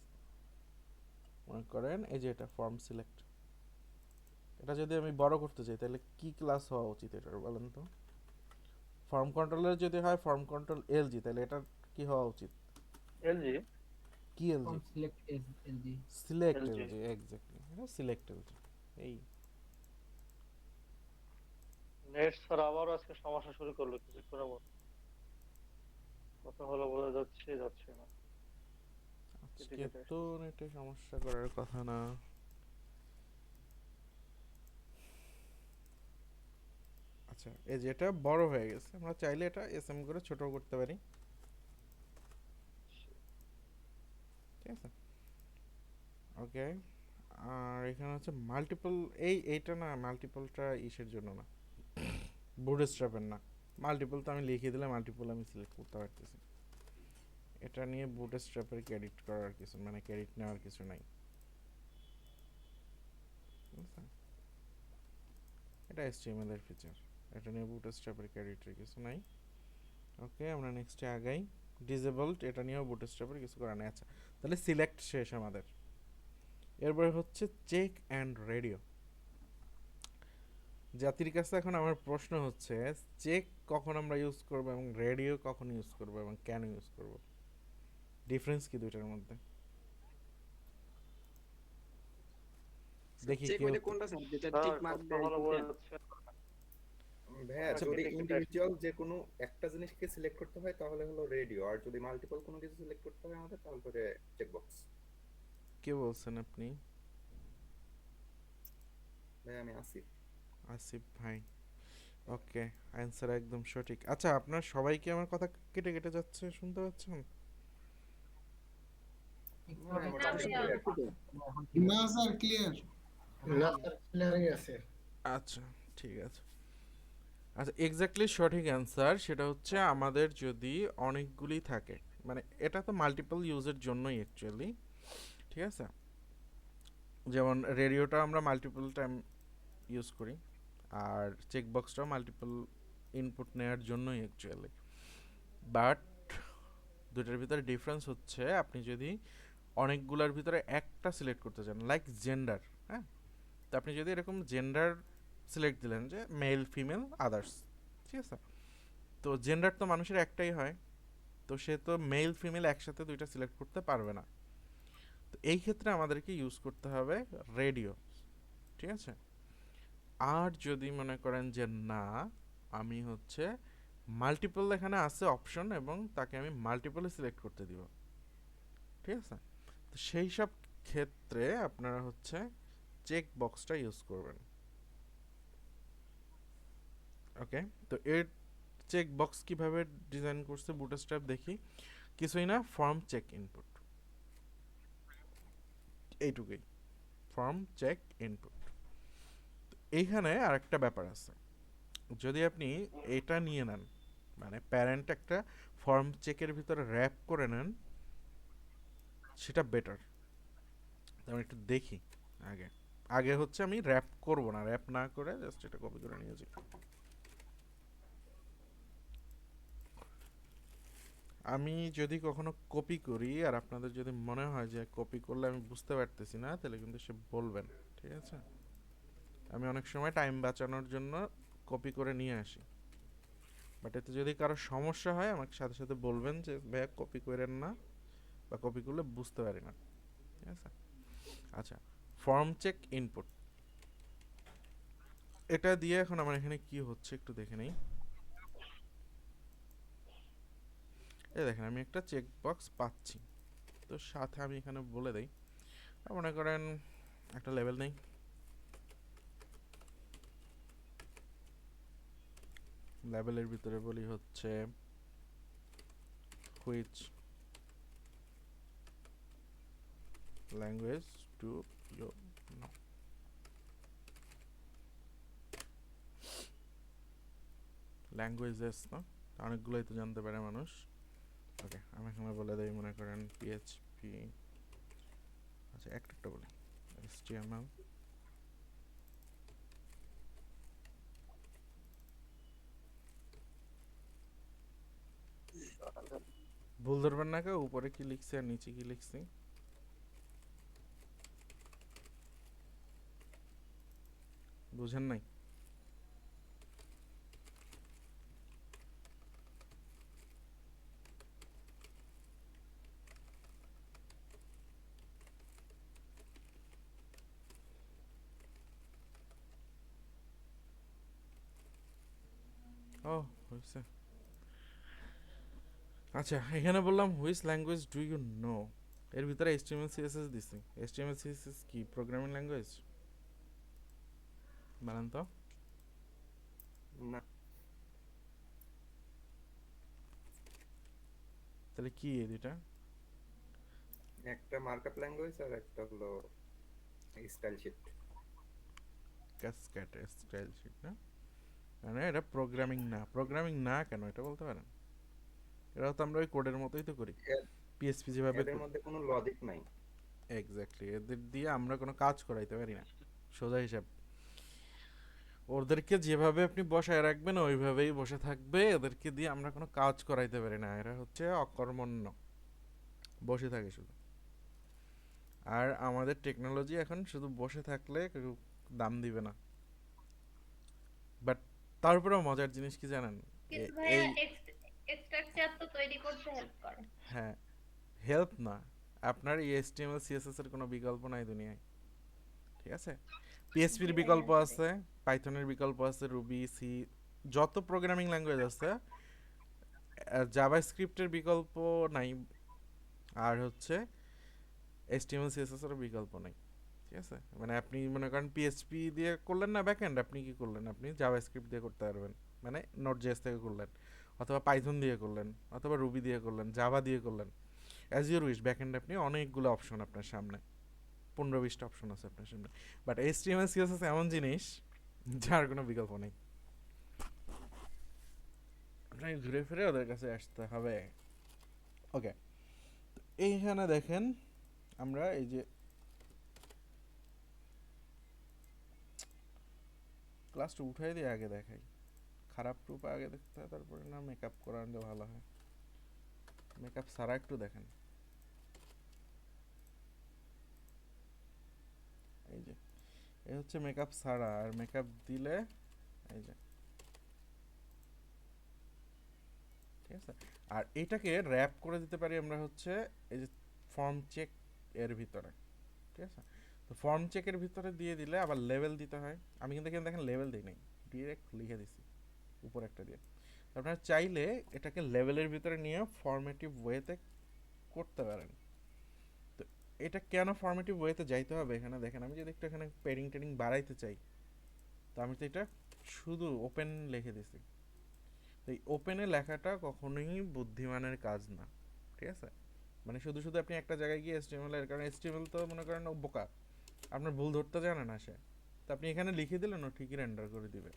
মনে করেন এই যে এটা ফর্ম সিলেক্ট, এটা যদি আমি বড় করতে চাই তাহলে কি ক্লাস হওয়া উচিত এটার বলেন তো? ফর্ম কন্ট্রোলার যদি হয় ফর্ম কন্ট্রোল এলজি, তাহলে এটা কি হওয়া উচিত? এলজি কি LG? Form select LG. Select LG LG, exactly, এটা সিলেক্ট এলজি। এই নেট স্যার আবার আজকে সমস্যা শুরু করলো কিছুক্ষণের মধ্যে। কথা হলো বোঝা যাচ্ছে না। আজকে তো নেটে সমস্যা করার কথা না। আচ্ছা, এই যে এটা বড় হয়ে গেছে, আমরা চাইলে এটা এসএম করে ছোট করতে পারি, ঠিক আছে? ওকে, আর এখানে হচ্ছে মাল্টিপল, এইটা না, মাল্টিপলটা ইসের জন্য না, বুটস্ট্র্যাপের না। মাল্টিপল তো আমি লিখে দিলে মাল্টিপল আমি সিলেক্ট করতে পারতেছি, এটা নিয়ে বুটস্ট্র্যাপের ক্রেডিট করার কিছু মানে ক্রেডিট নেওয়ার কিছু নাই, বুঝছেন? এটা HTML এর ফিচার, এটা নিয়ে বুটস্ট্র্যাপের ক্রেডিটের কিছু নাই। ওকে, আমরা নেক্সটে আগাই। ডিসেবলড, এটা নিয়েও বুটস্ট্র্যাপের কিছু করার নেই। আচ্ছা, তাহলে সিলেক্ট শেষ আমাদের। এরপরে হচ্ছে চেক অ্যান্ড রেডিও। জাতির কাছে এখন আমার প্রশ্ন হচ্ছে চেক কখন আমরা ইউজ করব এবং রেডিও কখন ইউজ করব এবং কেন ইউজ করব? ডিফারেন্স কি দুইটার মধ্যে? দেখি চেক কেউ ওইটা কোনটা স্যার, যেটা স্যার টিক মার্ক কথা দেয়? হলো বোঝা যাচ্ছে। ভাইয়া আচ্ছা, যদি একটু ইন্ডিভিজুয়াল যে কোনো একটা জিনিসকে সিলেক্ট করতে হয় তাহলে হলো রেডিও, আর যদি মাল্টিপল কোনো কিছু সিলেক্ট করতে হয় আমাদের তাহলে চেকবক্স। কে বলছেন আপনি? ভাই আমি আসিফ। আসিফ ভাই, ওকে, অ্যান্সার একদম সঠিক। আচ্ছা, আপনার সবাই কি আমার কথা কেটে কেটে যাচ্ছে, শুনতে পাচ্ছেন? হ্যাঁ, মোটামুটি ভাইয়া। clear। না স্যার ক্লিয়ার। না স্যার ক্লিয়ারই আছে। আচ্ছা, ঠিক আছে। আচ্ছা, এক্স্যাক্টলি সঠিক অ্যান্সার সেটা হচ্ছে আমাদের যদি অনেকগুলি থাকে, মানে এটা তো মাল্টিপল ইউজের জন্যই অ্যাকচুয়ালি, ঠিক আছে? যেমন রেডিওটা আমরা মাল্টিপল টাইম ইউজ করি, আর চেকবক্সটাও মাল্টিপল ইনপুট নেওয়ার জন্যই অ্যাকচুয়ালি। বাট দুটার ভিতরে ডিফারেন্স হচ্ছে আপনি যদি অনেকগুলোর ভিতরে একটা সিলেক্ট করতে চান, লাইক জেন্ডার, হ্যাঁ, তো আপনি যদি এরকম জেন্ডার সিলেক্ট দিলেন যে মেল ফিমেল আদার্স, ঠিক আছে? তো জেন্ডার তো মানুষের একটাই হয়, তো সে তো মেল ফিমেল একসাথে দুইটা সিলেক্ট করতে পারবে না। তো এই ক্ষেত্রে আমাদেরকে ইউজ করতে হবে রেডিও, ঠিক আছে? আর যদি মনে করেন যে না, আমি হচ্ছে মাল্টিপল এখানে আছে অপশন এবং তাকে আমি মাল্টিপলে সিলেক্ট করতে দিব, ঠিক আছে? তো সেই সব ক্ষেত্রে আপনারা হচ্ছে চেক বক্সটা ইউজ করবেন। ওকে, তো এর চেক বক্স কিভাবে ডিজাইন করছে বুটস্ট্র্যাপ দেখি। কিছুই না, ফর্ম চেক ইনপুট, এইটুকুই, ফর্ম চেক ইনপুট। এইখানে আরেকটা ব্যাপার আছে, যদি আপনি এটা নিয়ে নেন, মানে প্যারেন্ট একটা ফর্ম চেকের ভিতরে র্যাপ করে নেন, সেটা বেটার। আমি একটু দেখি আগে আগে হচ্ছে আমি র্যাপ করব না, র্যাপ না করে জাস্ট এটা কপি করে নিয়ে যাই। আমি যদি কখনো কপি করি আর আপনাদের যদি মনে হয় যে কপি করলে আমি বুঝতে পারতেছি না, তাহলে কিন্তু সে বলবেন, ঠিক আছে? আমি অনেক সময় টাইম বাঁচানোর জন্য কপি করে নিয়ে আসি, বাট এতে যদি কারো সমস্যা হয় আমাকে সাথে সাথে বলবেন যে ভাইয়া কপি করেন না, বা কপি করলে বুঝতে পারি না, ঠিক আছে? আচ্ছা, ফর্ম চেক ইনপুট, এটা দিয়ে এখন আমার এখানে কি হচ্ছে একটু দেখে নেই। এই দেখেন আমি একটা চেক বক্স পাচ্ছি, তো সাথে আমি এখানে বলে দেই, মনে করেন একটা লেভেল নেই, লেভেলের ভিতরে বলি হচ্ছে which language do you know. Languages না, অনেকগুলোই তো জানতে পারে মানুষ। ওকে, আমি এখানে বলে দেই মনে করেন পিএইচপি, আচ্ছা একটা বলি এইচটিএমএল, ভুল ধরবেন না কেউ, উপরে কি লিখছি আর নিচে কি লিখছি। বুঝেন নাই? ও হয়েছে। আচ্ছা, এখানে বললাম which language do you know, এর ভিতরে এইচটিএমএল সিএসএস দিছি। এইচটিএমএল সিএসএস কি প্রোগ্রামিং ল্যাঙ্গুয়েজ? বলেন তো। না, তাহলে কি এই দুইটা? একটা মার্কআপ ল্যাঙ্গুয়েজ আর একটা হলো style sheet. Cascade style sheet না, মানে এটা প্রোগ্রামিং না। প্রোগ্রামিং না কেন এটা বলতে পারেন? এটাও তো আমরা ওই কোডের মতোই তো করি, পিএসপি যেভাবে। এদের মধ্যে কোনো লজিক নাই। এক্স্যাক্টলি, এদের দিয়ে আমরা কোনো কাজ করাইতে পারি না, সোজা হিসাব। ওদেরকে যেভাবে আপনি বসায় রাখবেন ওইভাবেই বসে থাকবে, এদেরকে দিয়ে আমরা কোনো কাজ করাইতে পারি না, এরা হচ্ছে অকর্মণ্য, বসে থাকে শুধু। আর আমাদের টেকনোলজি এখন শুধু বসে থাকলে কেউ দাম দিবে না। বাট তারপরেও মজার জিনিস কি জানেন? কিন্তু ভাইয়া এই স্ট্রাকচার তো তৈরি করতে হেল্প করে। হ্যাঁ, হেল্প না, আপনার এই এইচটিএমএল সিএসএস এর কোনো বিকল্প নাই দুনিয়ায়, ঠিক আছে? পিএসপির জি ভাইয়া, বিকল্প সেটাই। আছে, পাইথনের বিকল্প আছে, রুবি, সি, যত প্রোগ্রামিং ল্যাঙ্গুয়েজ আছে, জাভাস্ক্রিপ্টের বিকল্প নাই, আর হচ্ছে এইচটিএমএল সিএসএস এর বিকল্প নাই, ঠিক আছে? মানে আপনি মনে করেন পিএইচপি দিয়ে করলেন না ব্যাকএন্ড, আপনি কি করলেন, আপনি জাভাস্ক্রিপ্ট দিয়ে করতে পারবেন, মানে নোট জেএস থেকে করলেন, অথবা পাইথন দিয়ে করলেন, অথবা রুবি দিয়ে করলেন, জাভা দিয়ে করলেন, অ্যাজ ইউর উইশ। ব্যাকএন্ড আপনি অনেকগুলো অপশন আপনার সামনে, 15-20টা অপশন আছে আপনার সামনে। বাট এইচটিএমএল সিএসএস এমন জিনিস যার কোনো বিকল্প নেই, আপনাকে ঘুরে ফিরে ওদের কাছে আসতে হবে। ওকে, এইখানে দেখেন আমরা এই যে ক্লাসটা উঠাই দিয়ে আগে দেখাই, খারাপ রূপ আগে দেখতে হয়, তারপরে না মেকআপ করালে ভালো হয়। মেকআপ ছাড়া একটু দেখেন, এই যে এ হচ্ছে মেকআপ ছাড়া, আর মেকআপ দিলে এই যে, ঠিক আছে। আর এটাকে র্যাপ করে দিতে পারি আমরা হচ্ছে এই যে ফর্ম চেক এর ভিতরে, ঠিক আছে। তো ফর্ম চেকের ভিতরে দিয়ে দিলে আবার লেভেল দিতে হয়। আমি কিন্তু এখানে দেখেন লেভেল দিই নাই, ডিরেক্ট লিখে দিছি উপর একটা দিয়ে। তো আপনারা চাইলে এটাকে লেভেলের ভিতরে নিয়ে ফরম্যাটিভ ওয়েতে করতে পারেন। তো এটা কেন ফরম্যাটিভ ওয়েতে যাইতে হবে, এখানে দেখেন আমি যদি একটু এখানে পেডিং টেডিং বাড়াইতে চাই, তো আমি তো এটা শুধু ওপেন লিখে দিছি। তো এই ওপেনে লেখাটা কখনোই বুদ্ধিমানের কাজ না, ঠিক আছে। মানে শুধু শুধু আপনি একটা জায়গায় গিয়ে এসটিএমএল এর, কারণ এসটিএমএল তো মনে করেন ও বোকা, আপনার ভুল ধরতে জানে না সে। তো আপনি এখানে লিখে দিলেন ও ঠিকই রেন্ডার করে দিবে,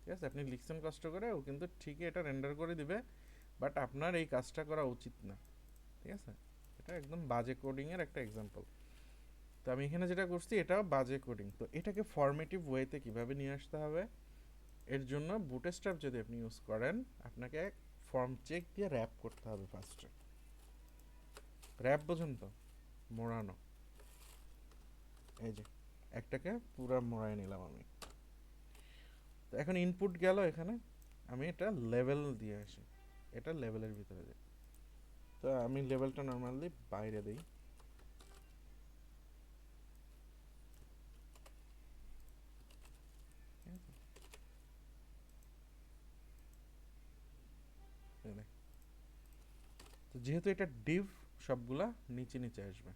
ঠিক আছে। আপনি লিখছেন কষ্ট করে, ও কিন্তু ঠিকই এটা রেন্ডার করে দিবে, বাট আপনার এই কাজটা করা উচিত না, ঠিক আছে। এটা একদম বাজে কোডিং এর একটা এক্সাম্পল। তো আমি এখানে যেটা করছি এটাও বাজে কোডিং। তো এটাকে ফরম্যাটিভ ওয়েতে কিভাবে নিয়ে আসতে হবে, এর জন্য বুটস্ট্র্যাপ যদি আপনি ইউজ করেন, আপনাকে ফর্ম চেক দিয়ে র্যাপ করতে হবে ফার্স্টে। র্যাপ বোঝেন তো, মোড়ানো। এই যে একটাকে পুরা মোড়ায় নিলাম আমি। তো এখন ইনপুট গেল এখানে, আমি এটা লেভেল দিয়ে আসি, এটা লেভেলের ভিতরে দিই। তো আমি লেভেলটা নর্মালি বাইরে দিই। তো যেহেতু এটা ডিভ, সবগুলা নিচে নিচে আসবে।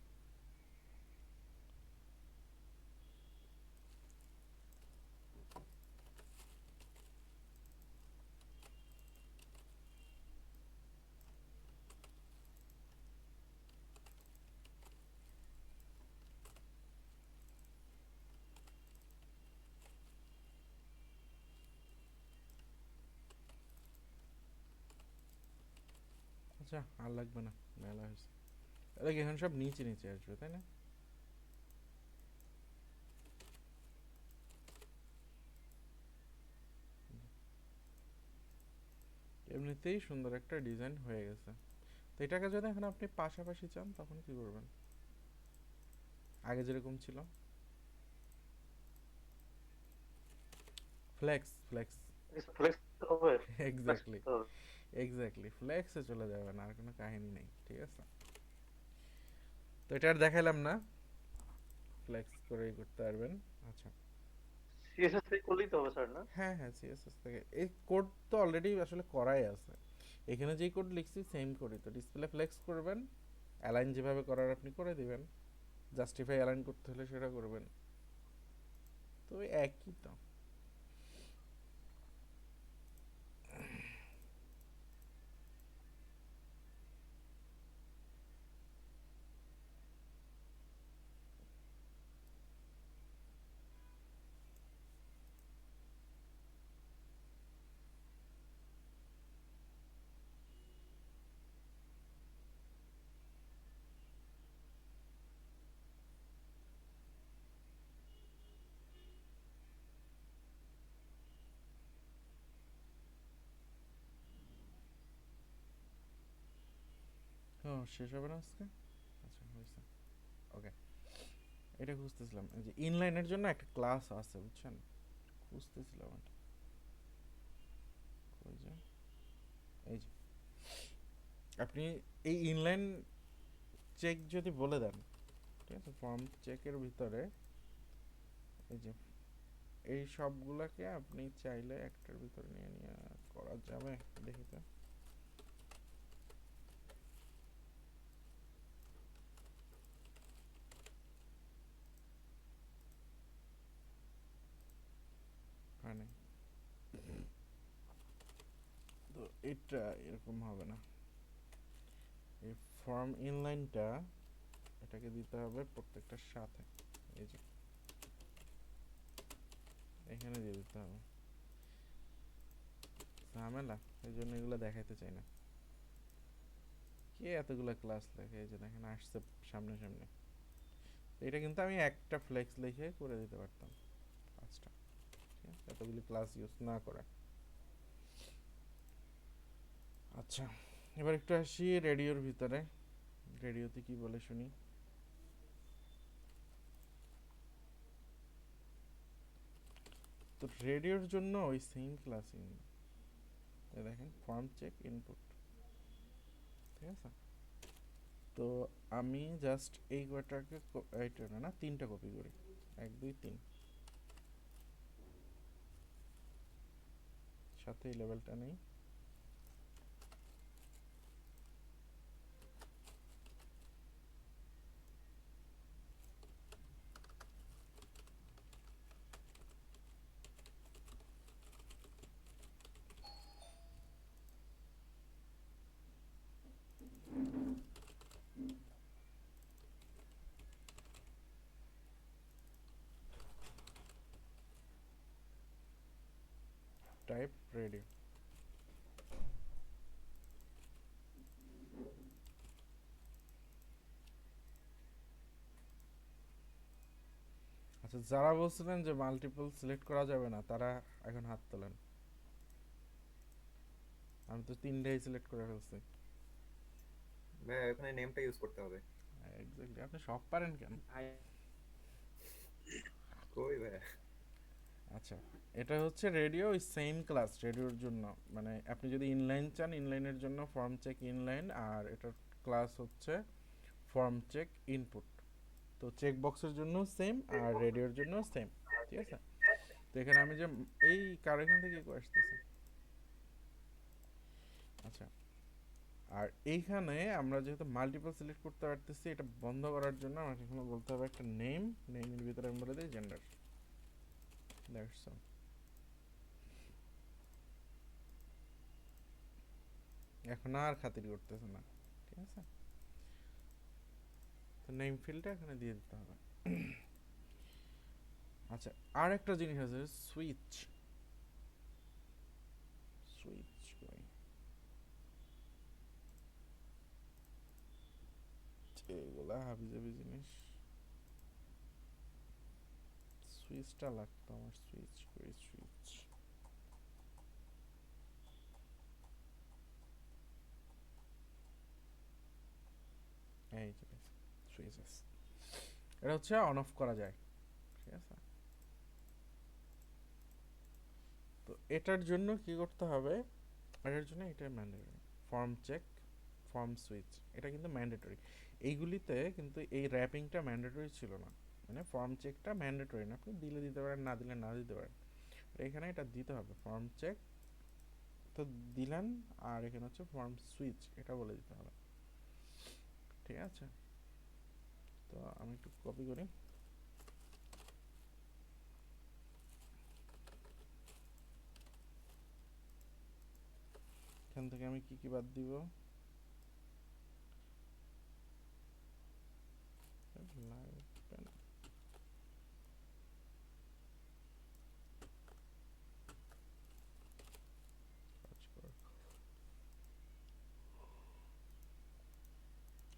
আচ্ছা আর লাগবে না, মেলা হয়েছে। তাহলে কি এখন সব নিচে নিচে আসবে, তাই না? এমনিতেই সুন্দর একটা ডিজাইন হয়ে গেছে। তো এটাকে যদি এখন আপনি পাশাপাশি চান তখন কি করবেন, আগে যেরকম ছিল ফ্লেক্স ফ্লেক্স, ফ্লেক্স হবে, এক্স্যাক্টলি এক্স্যাক্টলি ফ্লেক্সে চলে যাবেন, আর কোনো কাহিনী নেই, ঠিক আছে। তো এটা আর দেখাইলাম না, ফ্লেক্স করেই করতে পারবেন। আচ্ছা সিএসএস থেকে করলেই তো হবে স্যার, না? হ্যাঁ হ্যাঁ, সিএসএস থেকে এই কোড তো অলরেডি আসলে করাই আছে। এখানে যেই কোড লিখছি সেম কোডই, তো ডিসপ্লে ফ্লেক্স করবেন, অ্যালাইন যেভাবে করার আপনি করে দিবেন, জাস্টিফাই অ্যালাইন করতে হলে সেটা করবেন, তো ওই একই তো। ও শেষ হবে না আজকে? আচ্ছা হয়েছে, ওকে। এটা খুঁজতেছিলাম, এই যে ইনলাইনের জন্য একটা ক্লাস আছে বুঝছেন, খুঁজতেছিলাম এটা, কই যে, এই যে আপনি এই ইনলাইন চেক যদি বলে দেন, ঠিক আছে, ফর্ম চেকের ভিতরে এই যে এই সবগুলাকে আপনি চাইলে একটার ভিতরে নিয়ে নিয়ে করা যাবে, দেখি তো। হয় নাই। তো এটা এরকম হবে না, এই ফর্ম ইনলাইনটা এটাকে দিতে হবে প্রত্যেকটার সাথে, এই যে এখানে দিয়ে দিতে হবে, ঝামেলা, এই জন্য এগুলো দেখাইতে চাই না। কে এতগুলো ক্লাস লেখে, এই যে দেখেন আসছে সামনে সামনে। তো এটা কিন্তু আমি একটা ফ্লেক্স লিখে করে দিতে পারতাম কাজটা, ঠিক আছে, এতগুলি ক্লাস ইউজ না করে। আচ্ছা এবার একটু আসি রেডিওর ভিতরে, রেডিওতে কি বলে শুনি। তো রেডিওর জন্য ওই সেম ক্লাসিং দেখেন ফর্ম চেক ইনপুট, ঠিক আছে। তো আমি জাস্ট এই কয়টাকে এইটা না 3টা কপি করি, 1 2 3, সাথে এই লেভেলটা নেই। Type radio. আচ্ছা, যারা বলছিলেন যে মাল্টিপল সিলেক্ট করা যাবে না তারা এখন হাত তোলেন। আমি তো 3টাই সিলেক্ট করে ফেলছি। ভাই ওখানে নেমটা ইউজ করতে হবে। এক্স্যাক্টলি, আপনি সব পারেন কেন? কই ভাই? আচ্ছা, এটা হচ্ছে রেডিও ওই সেম ক্লাস রেডিওর জন্য, মানে আপনি যদি ইনলাইন চান ইনলাইনের জন্য ফর্ম চেক ইনলাইন, আর এটার ক্লাস হচ্ছে ফর্ম চেক ইনপুট। তো চেক বক্সের জন্য সেম আর রেডিওর জন্য সেম, ঠিক আছে। তো এখানে আমি যে এই কার এখান থেকে কি আসতেছে, আচ্ছা, আর এইখানে আমরা যেহেতু মাল্টিপল সিলেক্ট করতে পারতেছি, এটা বন্ধ করার জন্য আমাকে এখানে বলতে হবে একটা নেম, নেমের ভিতরে আমি বলে দিই জেন্ডার, দ্যাটস অল। এখন আর খাতির করতেছে না, ঠিক আছে। তো নেম ফিল্ডটা এখানে দিয়ে দিতে হবে। আচ্ছা, আর একটা জিনিস আছে, সুইচ। সুইচ কই, এগুলা হাবিজাবি জিনিস। সুইচটা লাগতো আমার, সুইচ কই, সুইচ। এই যে সুইচেস, এটা হচ্ছে অন অফ করা যায়, ঠিক আছে। তো এটার জন্য কি করতে হবে, এটার জন্য এটা mandatory, form check form switch, এটা কিন্তু ম্যান্ডেটরি। এইগুলিতে কিন্তু এই র্যাপিংটা ম্যান্ডেটরি ছিল না, মানে ফর্ম চেকটা ম্যান্ডেটরি না, আপনি দিলে দিতে পারেন, না দিলে না দিতে পারেন। এখানে এটা দিতে হবে, ফর্ম চেক তো দিলেন, আর এখানে হচ্ছে ফর্ম সুইচ, এটা বলে দিতে হবে, ঠিক আছে। তো আমি একটু কপি করি, এখান থেকে আমি কি কি বাদ দিব, লাইভ পেন,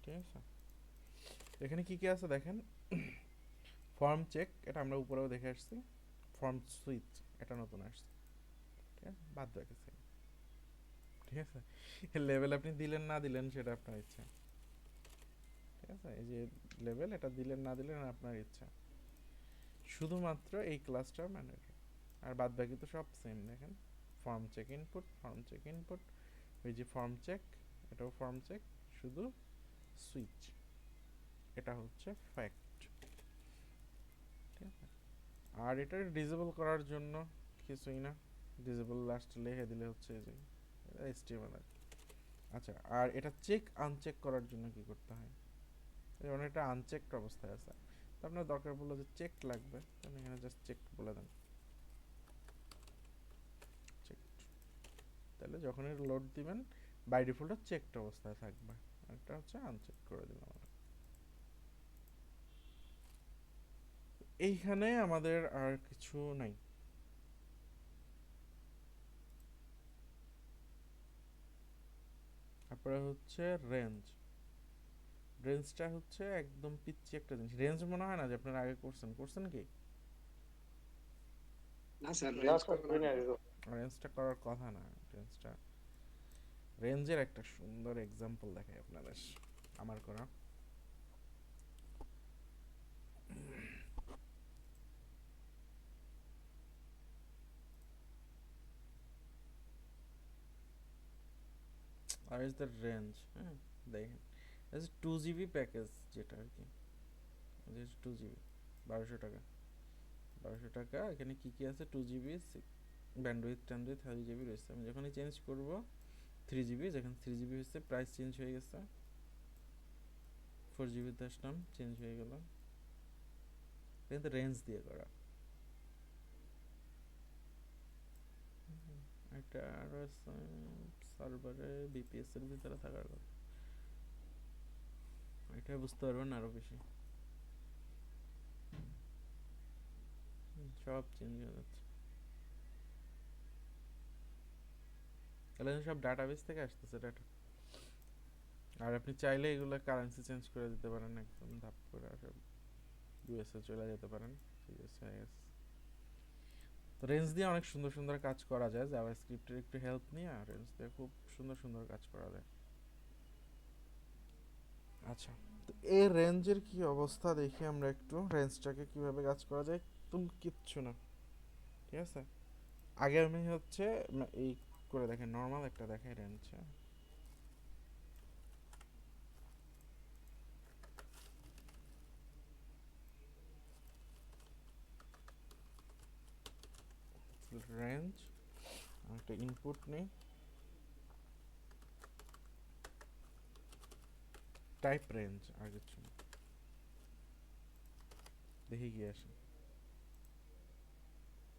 ঠিক আছে। এখানে কি কি আছে দেখেন, ফর্ম চেক এটা আমরা উপরেও দেখে আসছি, ফর্ম সুইচ এটা নতুন আসছে, ঠিক আছে, বাদ রেখেছি, ঠিক আছে। লেভেল আপনি দিলেন না দিলেন সেটা আপনার ইচ্ছা, ঠিক আছে। এই যে লেভেল, এটা দিলেন না দিলেন আপনার ইচ্ছা, শুধুমাত্র এই ক্লাসটা ম্যান্ডেটরি, আর বাদ বাকি তো সব সেম। দেখেন form check input, form check input, ওই যে ফর্ম চেক, এটাও ফর্ম চেক, শুধু সুইচ এটা হচ্ছে ফ্যাক্ট, ঠিক আছে। আর এটা ডিসেবল করার জন্য কিছুই না, ডিসেবল লাস্ট লিখে দিলে হচ্ছে যে HTML আর কি। আচ্ছা, আর এটা চেক আনচেক করার জন্য কি করতে হয়, যেমন এটা আনচেকড অবস্থায় আছে, তো আপনার দরকার পড়লো যে চেক লাগবে, তাহলে এখানে জাস্ট চেক বলে দেন, চেক, তাহলে যখনই লোড দিবেন বাই ডিফল্ট চেকড অবস্থায় থাকবে, এটা হচ্ছে আনচেক করে দিলাম আমরা। এইখানে আমাদের আর কিছু নাই। তারপরে হচ্ছে রেঞ্জ, রেঞ্জটা হচ্ছে একদম পিচ্ছি একটা জিনিস। রেঞ্জ মনে হয় না যে আপনারা আগে করছেন, করছেন কি? না স্যার, না রেঞ্জ স্যার, করা করি না আগে। রেঞ্জটা করার কথা না, রেঞ্জটা, রেঞ্জের একটা সুন্দর এক্সাম্পল দেখাই আপনাদের আমার করা। আর ইজ দ্য রেঞ্জ, হ্যাঁ দেখেন টু জিবি প্যাকেজ যেটা আর কি, টু জিবি 1200 টাকা, 1200 টাকা। এখানে কি কি আছে, 2 জিবি ব্যান্ডউইথ ট্যান্ডউইথ 1/2 জিবি রয়েছে। আমি যখনই চেঞ্জ করব 3 জিবি, যেখানে 3 জিবি হচ্ছে প্রাইস চেঞ্জ হয়ে গেছে, 4 জিবিতে আসলাম চেঞ্জ হয়ে গেল। কিন্তু রেঞ্জ দিয়ে করা, এটা আরো সার্ভারে বিপিএস এর ভিতরে থাকার কথা, এটা বুঝতে পারবেন আরো বেশি। সব চেঞ্জ হয়ে যাচ্ছে, তাহলে সব ডাটাবেস থেকে আসতেছে ডাটা। আর আপনি চাইলে এগুলো কারেন্সি চেঞ্জ করে দিতে পারেন একদম ধাপ করে, আর ইউএসএ চলে যেতে পারেন, ইউএসএস। তো রেঞ্জ দিয়ে অনেক সুন্দর সুন্দর কাজ করা যায়, জাভাস্ক্রিপ্টের একটু হেল্প নিয়ে রেঞ্জ দিয়ে খুব সুন্দর সুন্দর কাজ করা যায়। আচ্ছা, তো এই রেঞ্জের কি অবস্থা দেখি আমরা একটু, রেঞ্জটাকে কিভাবে কাজ করা যায়। তুমি কিচ্ছু না, ঠিক আছে। আগে আমি হচ্ছে এই করে দেখেন, নর্মাল একটা দেখাই রেঞ্জ, রেঞ্জ একটা ইনপুট নেই, টাইপ রেঞ্জ, আর কিছু না। দেখি কি আসে,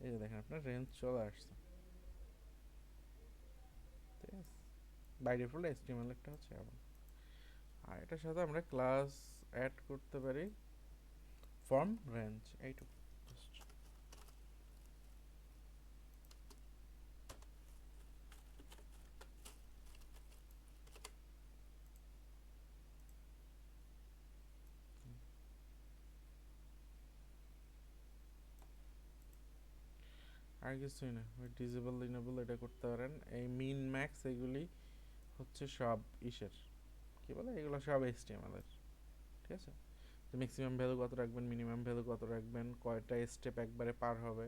এই যে দেখেন আপনার রেঞ্জ চলে আসছে, ঠিক আছে। বাই ডিফল্ট HTML একটা হচ্ছে আবার, আর এটার সাথে আমরা ক্লাস অ্যাড করতে পারি ফর্ম রেঞ্জ, এইটুকু just। আর কিছুই না, ওই ডিসেবল ইনেবল এটা করতে পারেন। এই মিন ম্যাক্স এগুলি হচ্ছে সব ইসের কি বলে, এগুলো সব HTML এর, ঠিক আছে। তো ম্যাক্সিমাম ভ্যালু কত রাখবেন, মিনিমাম ভ্যালু কত রাখবেন, কয়টা স্টেপ একবারে পার হবে,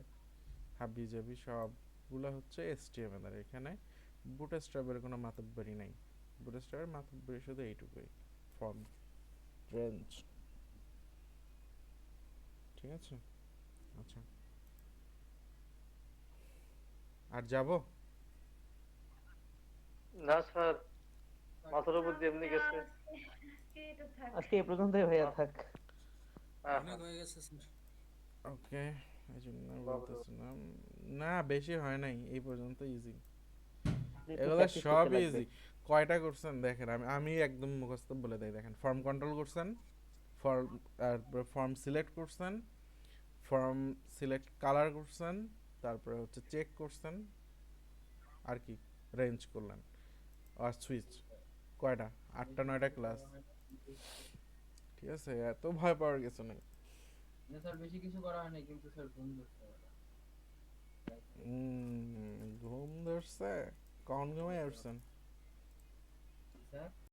হাবি জাবি সবগুলো হচ্ছে HTML এর। এখানে বুটস্ট্র্যাপের কোনো মাতব্বরি নাই, বুটস্ট্র্যাপের মাতব্বরি শুধু এইটুকুই, ফর্ম রেঞ্জ, ঠিক আছে। আচ্ছা, আর যাব না স্যার, মাথার উপর দিয়ে এমনি গেছে। আজকে এটা থাক। আজকে এই পর্যন্তই ভাইয়া থাক। হ্যাঁ অনেক হ্যাঁ, হয়ে গেছে স্যার। ওকে, এই জন্য বাবা। বলতেছিলাম না, বেশি হয় নাই এই পর্যন্ত, ইজি। একটু এগুলো practice সব করতে লাগবে। ইজি। কয়টা করছেন দেখেন, আমি একদম মুখস্থ বলে দেই, দেখেন ফর্ম কন্ট্রোল করছেন, ফর্ম ফর্ম সিলেক্ট করছেন, ফর্ম সিলেক্ট কালার করছেন, তারপরে হচ্ছে চেক করছেন, আর কি রেঞ্জ করলেন, আর সুইচ। কয়টা, 8টা 9টা ক্লাস, ঠিক আছে। এত ভয় পাওয়ার কিছু নেই। না স্যার বেশি কিছু করা হয় নাই, কিন্তু স্যার ঘুম ধরছে আমার। ঘুম ধরছে, কখন ঘুমাই উঠছেন? স্যার